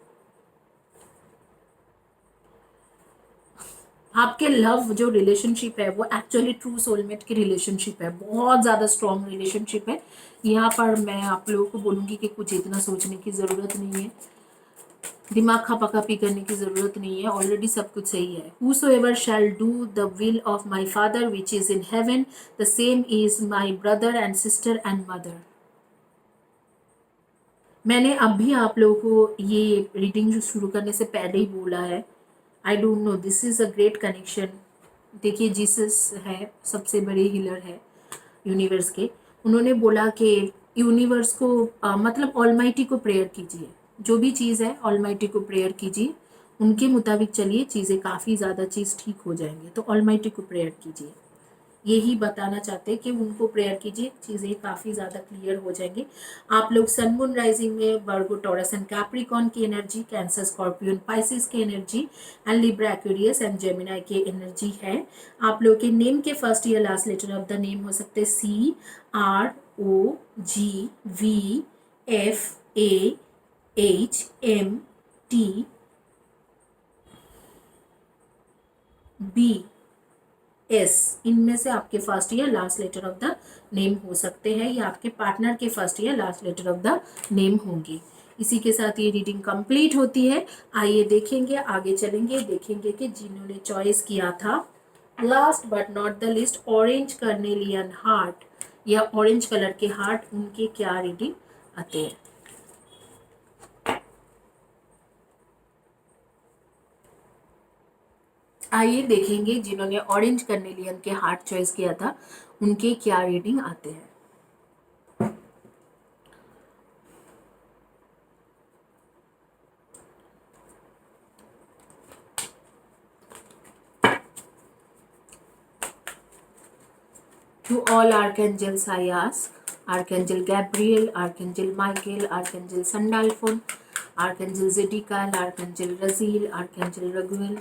आपके लव जो रिलेशनशिप है वो एक्चुअली ट्रू सोलमेट की रिलेशनशिप है, बहुत ज़्यादा स्ट्रॉन्ग रिलेशनशिप है। यहाँ पर मैं आप लोगों को बोलूँगी कि कुछ इतना सोचने की ज़रूरत नहीं है, दिमाग खपाखपी करने की ज़रूरत नहीं है, ऑलरेडी सब कुछ सही है। Whosoever shall do the will of my Father which is in heaven, the same is my brother and sister and mother। मैंने अभी आप लोगों को ये रीडिंग शुरू करने से पहले ही बोला है, I don't know, this is a great connection. देखिए जीसस है, सबसे बड़े हीलर है यूनिवर्स के, उन्होंने बोला कि यूनिवर्स को मतलब ऑलमाइटी को प्रेयर कीजिए, जो भी चीज़ है ऑलमाइटी को प्रेयर कीजिए, उनके मुताबिक चलिए, चीज़ें काफ़ी ज़्यादा चीज़ ठीक हो जाएंगे। तो ऑलमाइटी को प्रेयर कीजिए, यही बताना चाहते हैं कि उनको प्रेयर कीजिए, चीज़ें काफ़ी ज़्यादा क्लियर हो जाएंगी। आप लोग सन मून राइजिंग में वर्गो, टॉरस एंड कैप्रिकॉर्न की एनर्जी, कैंसर, स्कॉर्पियन, पाइसिस की energy and Libra, Aquarius and Gemini की एनर्जी है। आप लोग के नेम के फर्स्ट या last letter of the name हो सकते हैं CROGVFAHMTB, इनमें से आपके फर्स्ट या last letter of the name हो सकते हैं, या आपके पार्टनर के फर्स्ट या last letter of the name होंगे। इसी के साथ ये रीडिंग कंप्लीट होती है। आइए देखेंगे, आगे चलेंगे, देखेंगे कि जिन्होंने चॉइस किया था last but not the least orange carnelian heart या ऑरेंज कलर के हार्ट, उनके क्या रीडिंग आते हैं। आइए देखेंगे जिन्होंने ऑरेंज कर्नेलियन के हार्ट चॉइस किया था उनके क्या रीडिंग आते हैं। To all archangels I ask, Archangel Gabriel, Archangel Michael, Archangel Sandalphon, Archangel Zedekiel, Archangel Raziel, Archangel Raguel.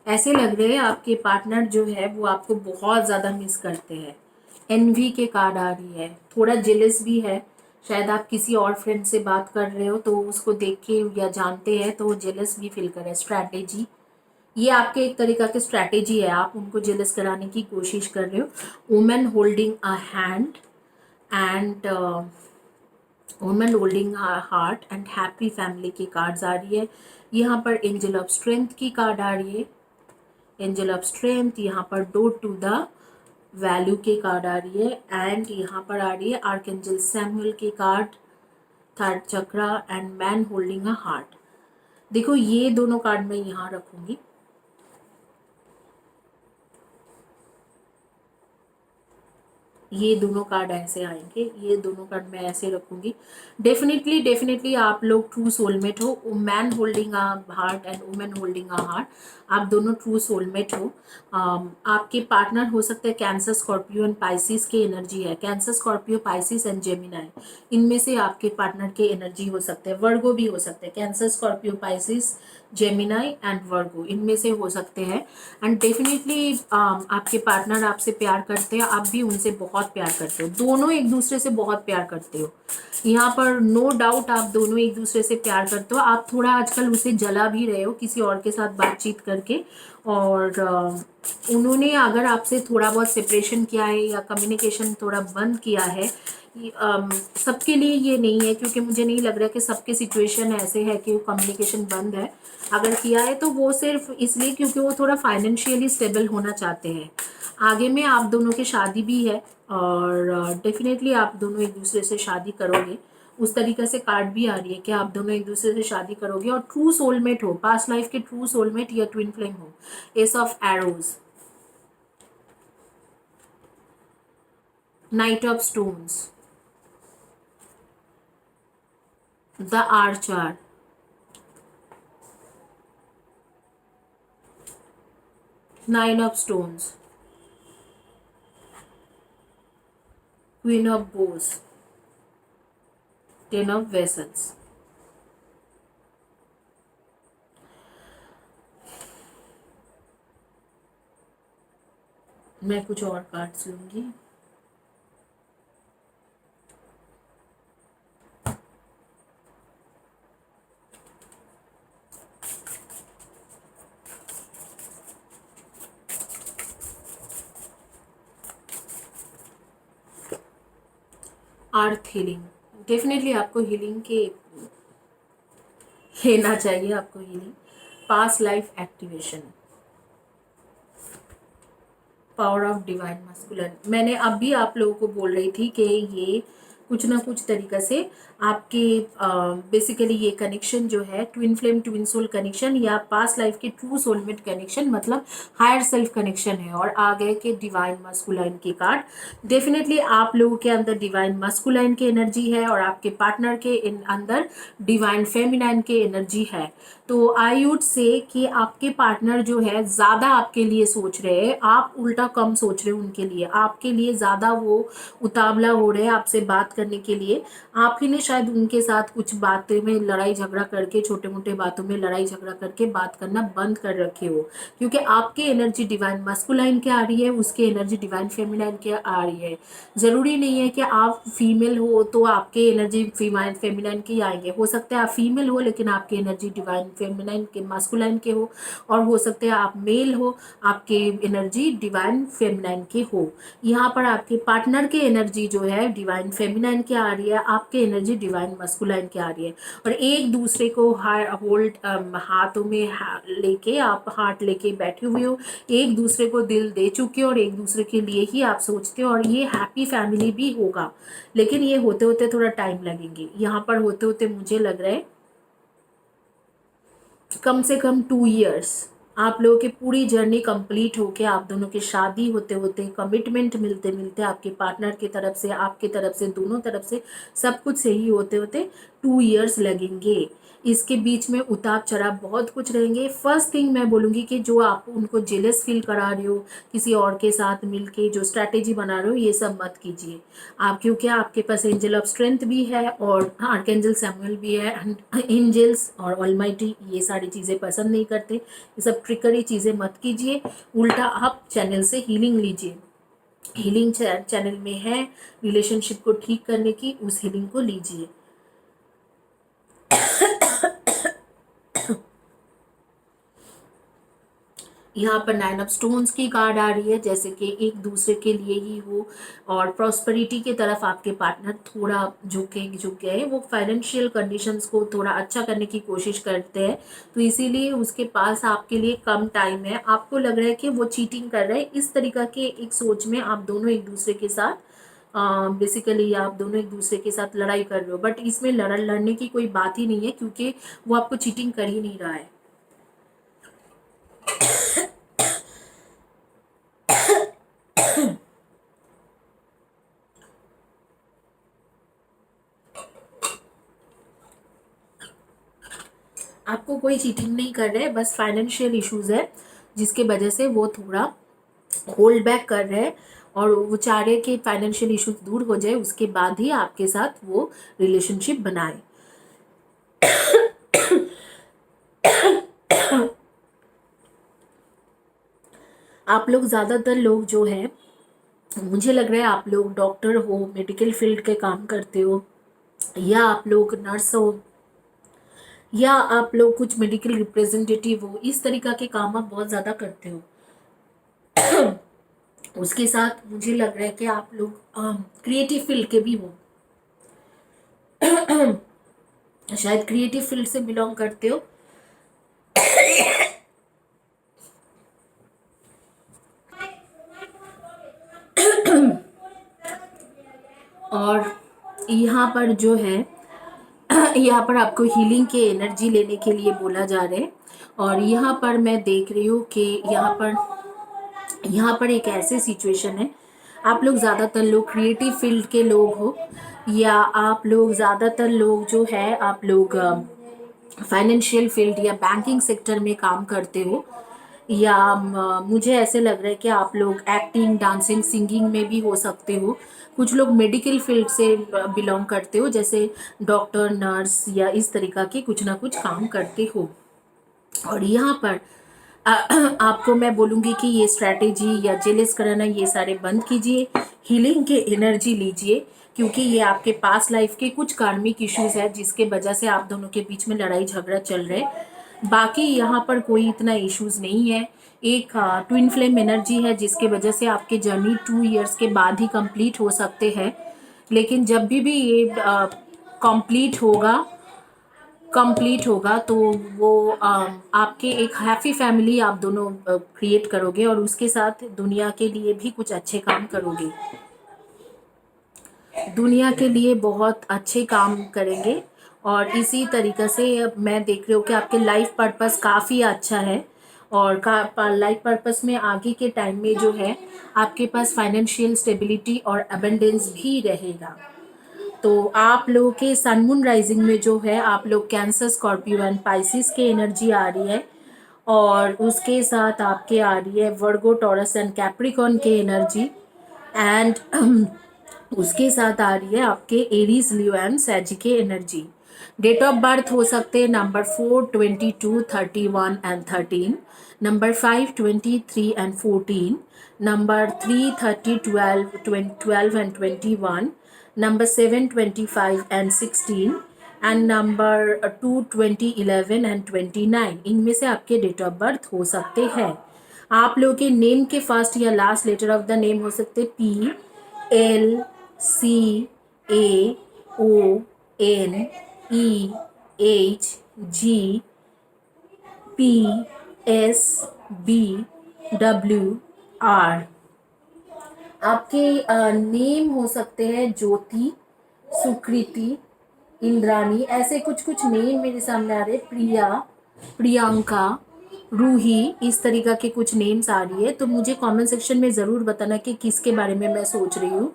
ऐसे लग रहे हैं आपके पार्टनर जो है वो आपको बहुत ज़्यादा मिस करते हैं। एनवी के कार्ड आ रही है, थोड़ा जेलस भी है। शायद आप किसी और फ्रेंड से बात कर रहे हो तो उसको देख के या जानते हैं तो वो जेलस भी फील कर रहे हैं। स्ट्रैटेजी, ये आपके एक तरीका की स्ट्रैटेजी है, आप उनको जेलस कराने की कोशिश कर रहे हो। Women holding a hand and women holding a heart and happy family की कार्ड्स आ रही है। यहाँ पर एंजल ऑफ स्ट्रेंथ की कार्ड आ रही है, एंजल ऑफ स्ट्रेंथ। यहाँ पर डोर टू द वैल्यू की कार्ड आ रही है एंड यहाँ पर आ रही है आर्कएंजल सैमुअल की card, third chakra and man holding a heart. देखो ये दोनों कार्ड मैं यहाँ रखूंगी। ये दोनों कार्ड ऐसे आएंगे, ये दोनों कार्ड मैं ऐसे रखूंगी। डेफिनेटली डेफिनेटली आप लोग ट्रू सोलमेट हो। Man holding a heart and women holding a heart, आप दोनों ट्रू सोलमेट हो। आपके पार्टनर हो सकते हैं कैंसर, स्कॉर्पियो एंड पाइसिस की एनर्जी है। Cancer, Scorpio, Pisces and Gemini, इनमें से आपके पार्टनर के एनर्जी हो सकते हैं। वर्गो भी हो सकते हैं। Cancer, Scorpio, Pisces, Gemini and वर्गो, इनमें से हो सकते हैं। एंड डेफिनेटली आपके पार्टनर आपसे प्यार करते हैं, आप भी उनसे बहुत प्यार करते हो। दोनों एक दूसरे से बहुत प्यार करते हो। यहाँ पर नो डाउट आप दोनों एक दूसरे से प्यार करते हो। आप थोड़ा आजकल उसे जला भी रहे हो किसी और के साथ बातचीत करके, और उन्होंने अगर आपसे थोड़ा बहुत सेपरेशन किया है या कम्युनिकेशन थोड़ा बंद किया है, सबके लिए ये नहीं है, क्योंकि मुझे नहीं लग रहा कि सबके सिचुएशन ऐसे है कि वो कम्युनिकेशन बंद है। अगर किया है तो वो सिर्फ इसलिए क्योंकि वो थोड़ा फाइनेंशियली स्टेबल होना चाहते हैं। आगे में आप दोनों की शादी भी है और डेफिनेटली आप दोनों एक दूसरे से शादी करोगे। उस तरीके से कार्ड भी आ रही है कि आप दोनों एक दूसरे से शादी करोगे और ट्रू सोलमेट हो, पास्ट लाइफ के ट्रू सोलमेट या ट्विन फ्लेम हो। S of arrows, night of stones, the Archer, nine of stones, queen of Bose, ten of vessels. मैं कुछ और कार्ड्स लूंगी। अर्थ हीलिंग, डेफिनेटली आपको हीलिंग के लेना चाहिए, आपको healing. Past life activation, power of divine masculine. मैंने अभी आप लोगों को बोल रही थी कि ये कुछ ना कुछ तरीक़ा से आपके बेसिकली ये कनेक्शन जो है twin flame twin soul connection या पास्ट लाइफ के ट्रू सोलमेट कनेक्शन, मतलब हायर सेल्फ कनेक्शन है। और आ गए कि डिवाइन मस्कुलाइन की कार्ड। डेफिनेटली आप लोगों के अंदर डिवाइन मस्कुलाइन की एनर्जी है और आपके पार्टनर के अंदर डिवाइन फेमिनाइन की एनर्जी है। तो आई वुड से कि आपके पार्टनर जो है ज़्यादा आपके लिए सोच रहे हैं, आप उल्टा कम सोच रहे हो उनके लिए। आपके लिए ज़्यादा वो उतावला हो रहे हैं आपसे बात करने के लिए। आप ही ने शायद उनके साथ कुछ बातें में लड़ाई झगड़ा करके, छोटे मोटे बातों में लड़ाई झगड़ा करके बात करना बंद कर रखे हो, क्योंकि आपके एनर्जी डिवाइन मस्कुलाइन के आ रही है, उसके एनर्जी डिवाइन फेमिनाइन के आ रही है। ज़रूरी नहीं है कि आप फीमेल हो तो आपके एनर्जी डिवाइन फेमिनाइन की आएंगे। हो सकता है आप फीमेल हो लेकिन आपकी एनर्जी डिवाइन फेमिनाइन के मस्कुलाइन के हो, और हो सकते हैं आप मेल हो, आपके एनर्जी डिवाइन फेमिनाइन के हो। यहाँ पर आपके पार्टनर के एनर्जी जो है डिवाइन फेमिनाइन फेमिनाइन की आ रही है, आपके एनर्जी डिवाइन मस्कुलाइन की आ रही है। और एक दूसरे को होल्ड हाथों में लेके आप हाथ लेके बैठे हुए हो, एक दूसरे को दिल दे चुके हो और एक दूसरे के लिए ही आप सोचते हो, और ये हैप्पी फैमिली भी होगा। लेकिन ये होते होते थोड़ा टाइम लगेंगे, यहाँ पर होते होते मुझे लग रहा है कम से कम 2 इयर्स आप लोगों की पूरी जर्नी कंप्लीट होके आप दोनों की शादी होते होते, कमिटमेंट मिलते मिलते, आपके पार्टनर की तरफ से आपके तरफ से दोनों तरफ से सब कुछ सही होते होते 2 इयर्स लगेंगे। इसके बीच में उतार चढ़ाव बहुत कुछ रहेंगे। फर्स्ट थिंग मैं बोलूँगी कि जो आप उनको जेलस फील करा रहे हो किसी और के साथ मिलके, जो स्ट्रैटेजी बना रहे हो, ये सब मत कीजिए आप, क्योंकि आपके पास एंजल ऑफ स्ट्रेंथ भी है और आर्कएंजल सैमुअल भी है। एंजल्स और ऑलमाइटी ये सारी चीज़ें पसंद नहीं करते, ये सब ट्रिकरी चीज़ें मत कीजिए। उल्टा आप चैनल से हीलिंग लीजिए, हीलिंग चैनल में है रिलेशनशिप को ठीक करने की, उस हीलिंग को लीजिए। यहाँ पर 9 ऑफ स्टोन्स की कार्ड आ रही है, जैसे कि एक दूसरे के लिए ही हो और प्रॉस्पेरिटी की तरफ आपके पार्टनर थोड़ा झुक गए, वो फाइनेंशियल कंडीशंस को थोड़ा अच्छा करने की कोशिश करते हैं, तो इसीलिए उसके पास आपके लिए कम टाइम है। आपको लग रहा है कि वो चीटिंग कर रहे हैं, इस तरीका के एक सोच में आप दोनों एक दूसरे के साथ बेसिकली आप दोनों एक दूसरे के साथ लड़ाई कर रहे हो, बट इसमें लड़ने की कोई बात ही नहीं है, क्योंकि वो आपको चीटिंग कर ही नहीं रहा है। आपको कोई चीटिंग नहीं कर रहे, बस फाइनेंशियल इश्यूज है जिसके वजह से वो थोड़ा होल्ड बैक कर रहे हैं, और वो चाह रहे कि फाइनेंशियल इश्यूज दूर हो जाए, उसके बाद ही आपके साथ वो रिलेशनशिप बनाए। आप लोग ज़्यादातर लोग जो है, मुझे लग रहा है आप लोग डॉक्टर हो, मेडिकल फील्ड के काम करते हो, या आप लोग नर्स हो, या आप लोग कुछ मेडिकल रिप्रेजेंटेटिव हो, इस तरीका के काम आप बहुत ज़्यादा करते हो। उसके साथ मुझे लग रहा है कि आप लोग क्रिएटिव फील्ड के भी हो, शायद क्रिएटिव फील्ड से बिलोंग करते हो। और यहाँ पर जो है यहाँ पर आपको हीलिंग के एनर्जी लेने के लिए बोला जा रहा है, और यहाँ पर मैं देख रही हूँ कि यहाँ पर एक ऐसे सिचुएशन है, आप लोग ज़्यादातर लोग क्रिएटिव फील्ड के लोग हो, या आप लोग ज़्यादातर लोग जो है आप लोग फाइनेंशियल फील्ड या बैंकिंग सेक्टर में काम करते हो, या मुझे ऐसे लग रहा है कि आप लोग एक्टिंग, डांसिंग, सिंगिंग में भी हो सकते हो। कुछ लोग मेडिकल फील्ड से बिलोंग करते हो, जैसे डॉक्टर, नर्स, या इस तरीका के कुछ ना कुछ काम करते हो। और यहाँ पर आपको मैं बोलूँगी कि ये स्ट्रैटेजी या जेलस कराना ये सारे बंद कीजिए, हीलिंग के एनर्जी लीजिए, क्योंकि ये आपके पास लाइफ के कुछ कार्मिक इश्यूज है जिसके वजह से आप दोनों के बीच में लड़ाई झगड़ा चल रहे हैं। बाकी यहाँ पर कोई इतना इश्यूज नहीं है। एक ट्विन फ्लेम एनर्जी है जिसके वजह से आपके जर्नी 2 इयर्स के बाद ही कंप्लीट हो सकते हैं, लेकिन जब भी ये कंप्लीट होगा तो वो आपके एक हैप्पी फैमिली आप दोनों क्रिएट करोगे, और उसके साथ दुनिया के लिए भी कुछ अच्छे काम करोगे, दुनिया के लिए बहुत अच्छे काम करेंगे। और इसी तरीक़े से मैं देख रही हूँ कि आपके लाइफ पर्पस काफ़ी अच्छा है, और लाइफ पर्पस में आगे के टाइम में जो है आपके पास फाइनेंशियल स्टेबिलिटी और अबेंडेंस भी रहेगा। तो आप लोगों के सन मून राइजिंग में जो है आप लोग कैंसर, स्कॉर्पियो एंड पाइसिस की एनर्जी आ रही है, और उसके साथ आपके आ रही है वर्गो, टॉरस एंड कैप्रिकॉन की एनर्जी, एंड उसके साथ आ रही है आपके एरीज, लियो एंड सैजी की एनर्जी। डेट ऑफ बर्थ हो सकते हैं number 4, 22, 31 and 13, number 5, 23 and 14, number 3, 30, 12 and 21, number 7, 25 and 16, and number 2, 20, 11 and 29। इनमें से आपके डेट ऑफ बर्थ हो सकते हैं। आप लोगों के नेम के फर्स्ट या last letter of the name हो सकते P, L, C, AONEHPSBWR। आपके नेम हो सकते हैं ज्योति, सुकृति, इंद्रानी, ऐसे कुछ कुछ नेम मेरे सामने आ रहे हैं। प्रिया, प्रियंका, रूही, इस तरीका के कुछ नेम्स आ रही है। तो मुझे कमेंट सेक्शन में ज़रूर बताना कि किसके बारे में मैं सोच रही हूँ।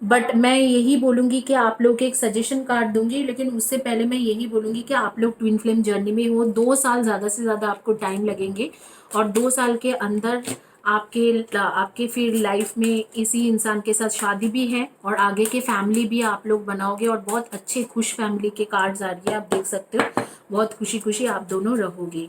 बट मैं यही बोलूँगी कि आप लोग एक सजेशन कार्ड दूंगी, लेकिन उससे पहले मैं यही बोलूँगी कि आप लोग ट्विन फ्लेम जर्नी में हो। 2 साल ज़्यादा से ज़्यादा आपको टाइम लगेंगे, और 2 साल के अंदर आपके फिर लाइफ में इसी इंसान के साथ शादी भी है, और आगे के फैमिली भी आप लोग बनाओगे, और बहुत अच्छे खुश फैमिली के कार्ड्स आ रही है, आप देख सकते हो। बहुत खुशी खुशी आप दोनों रहोगे।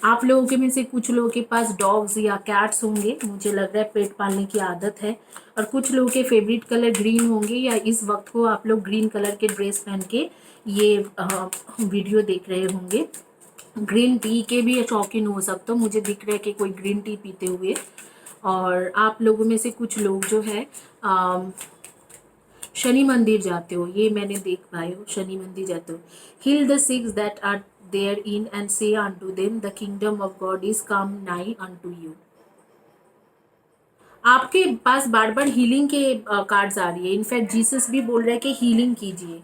आप लोगों के में से कुछ लोगों के पास डॉग्स या कैट्स होंगे, मुझे लग रहा है पेट पालने की आदत है। और कुछ लोगों के फेवरेट कलर ग्रीन होंगे, या इस वक्त को आप लोग ग्रीन कलर के ड्रेस पहन के ये वीडियो देख रहे होंगे। ग्रीन टी के भी शौकीन हो सकते हो, मुझे दिख रहा है कि कोई ग्रीन टी पीते हुए। और आप लोगों में से कुछ लोग जो है शनि मंदिर जाते हो, ये मैंने देख पाए हो, शनि मंदिर जाते हो। Heal the sick that are there in and say unto them the kingdom of God is come nigh unto you। आपके पास बार बार हीलिंग के कार्ड्स आ रही है। इनफैक्ट जीसस भी बोल रहे हैं कि हीलिंग कीजिए,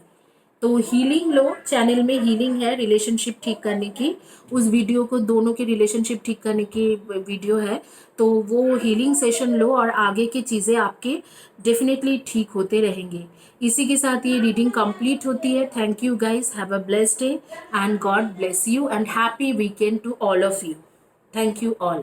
तो हीलिंग लो। चैनल में हीलिंग है, रिलेशनशिप ठीक करने की। उस वीडियो को, दोनों के रिलेशनशिप ठीक करने की वीडियो है, तो वो हीलिंग सेशन लो, और आगे की चीज़ें आपके डेफिनेटली ठीक होते रहेंगे। इसी के साथ ये रीडिंग कंप्लीट होती है। Thank you guys, have a blessed day and God bless you and happy weekend to all of you. Thank you all.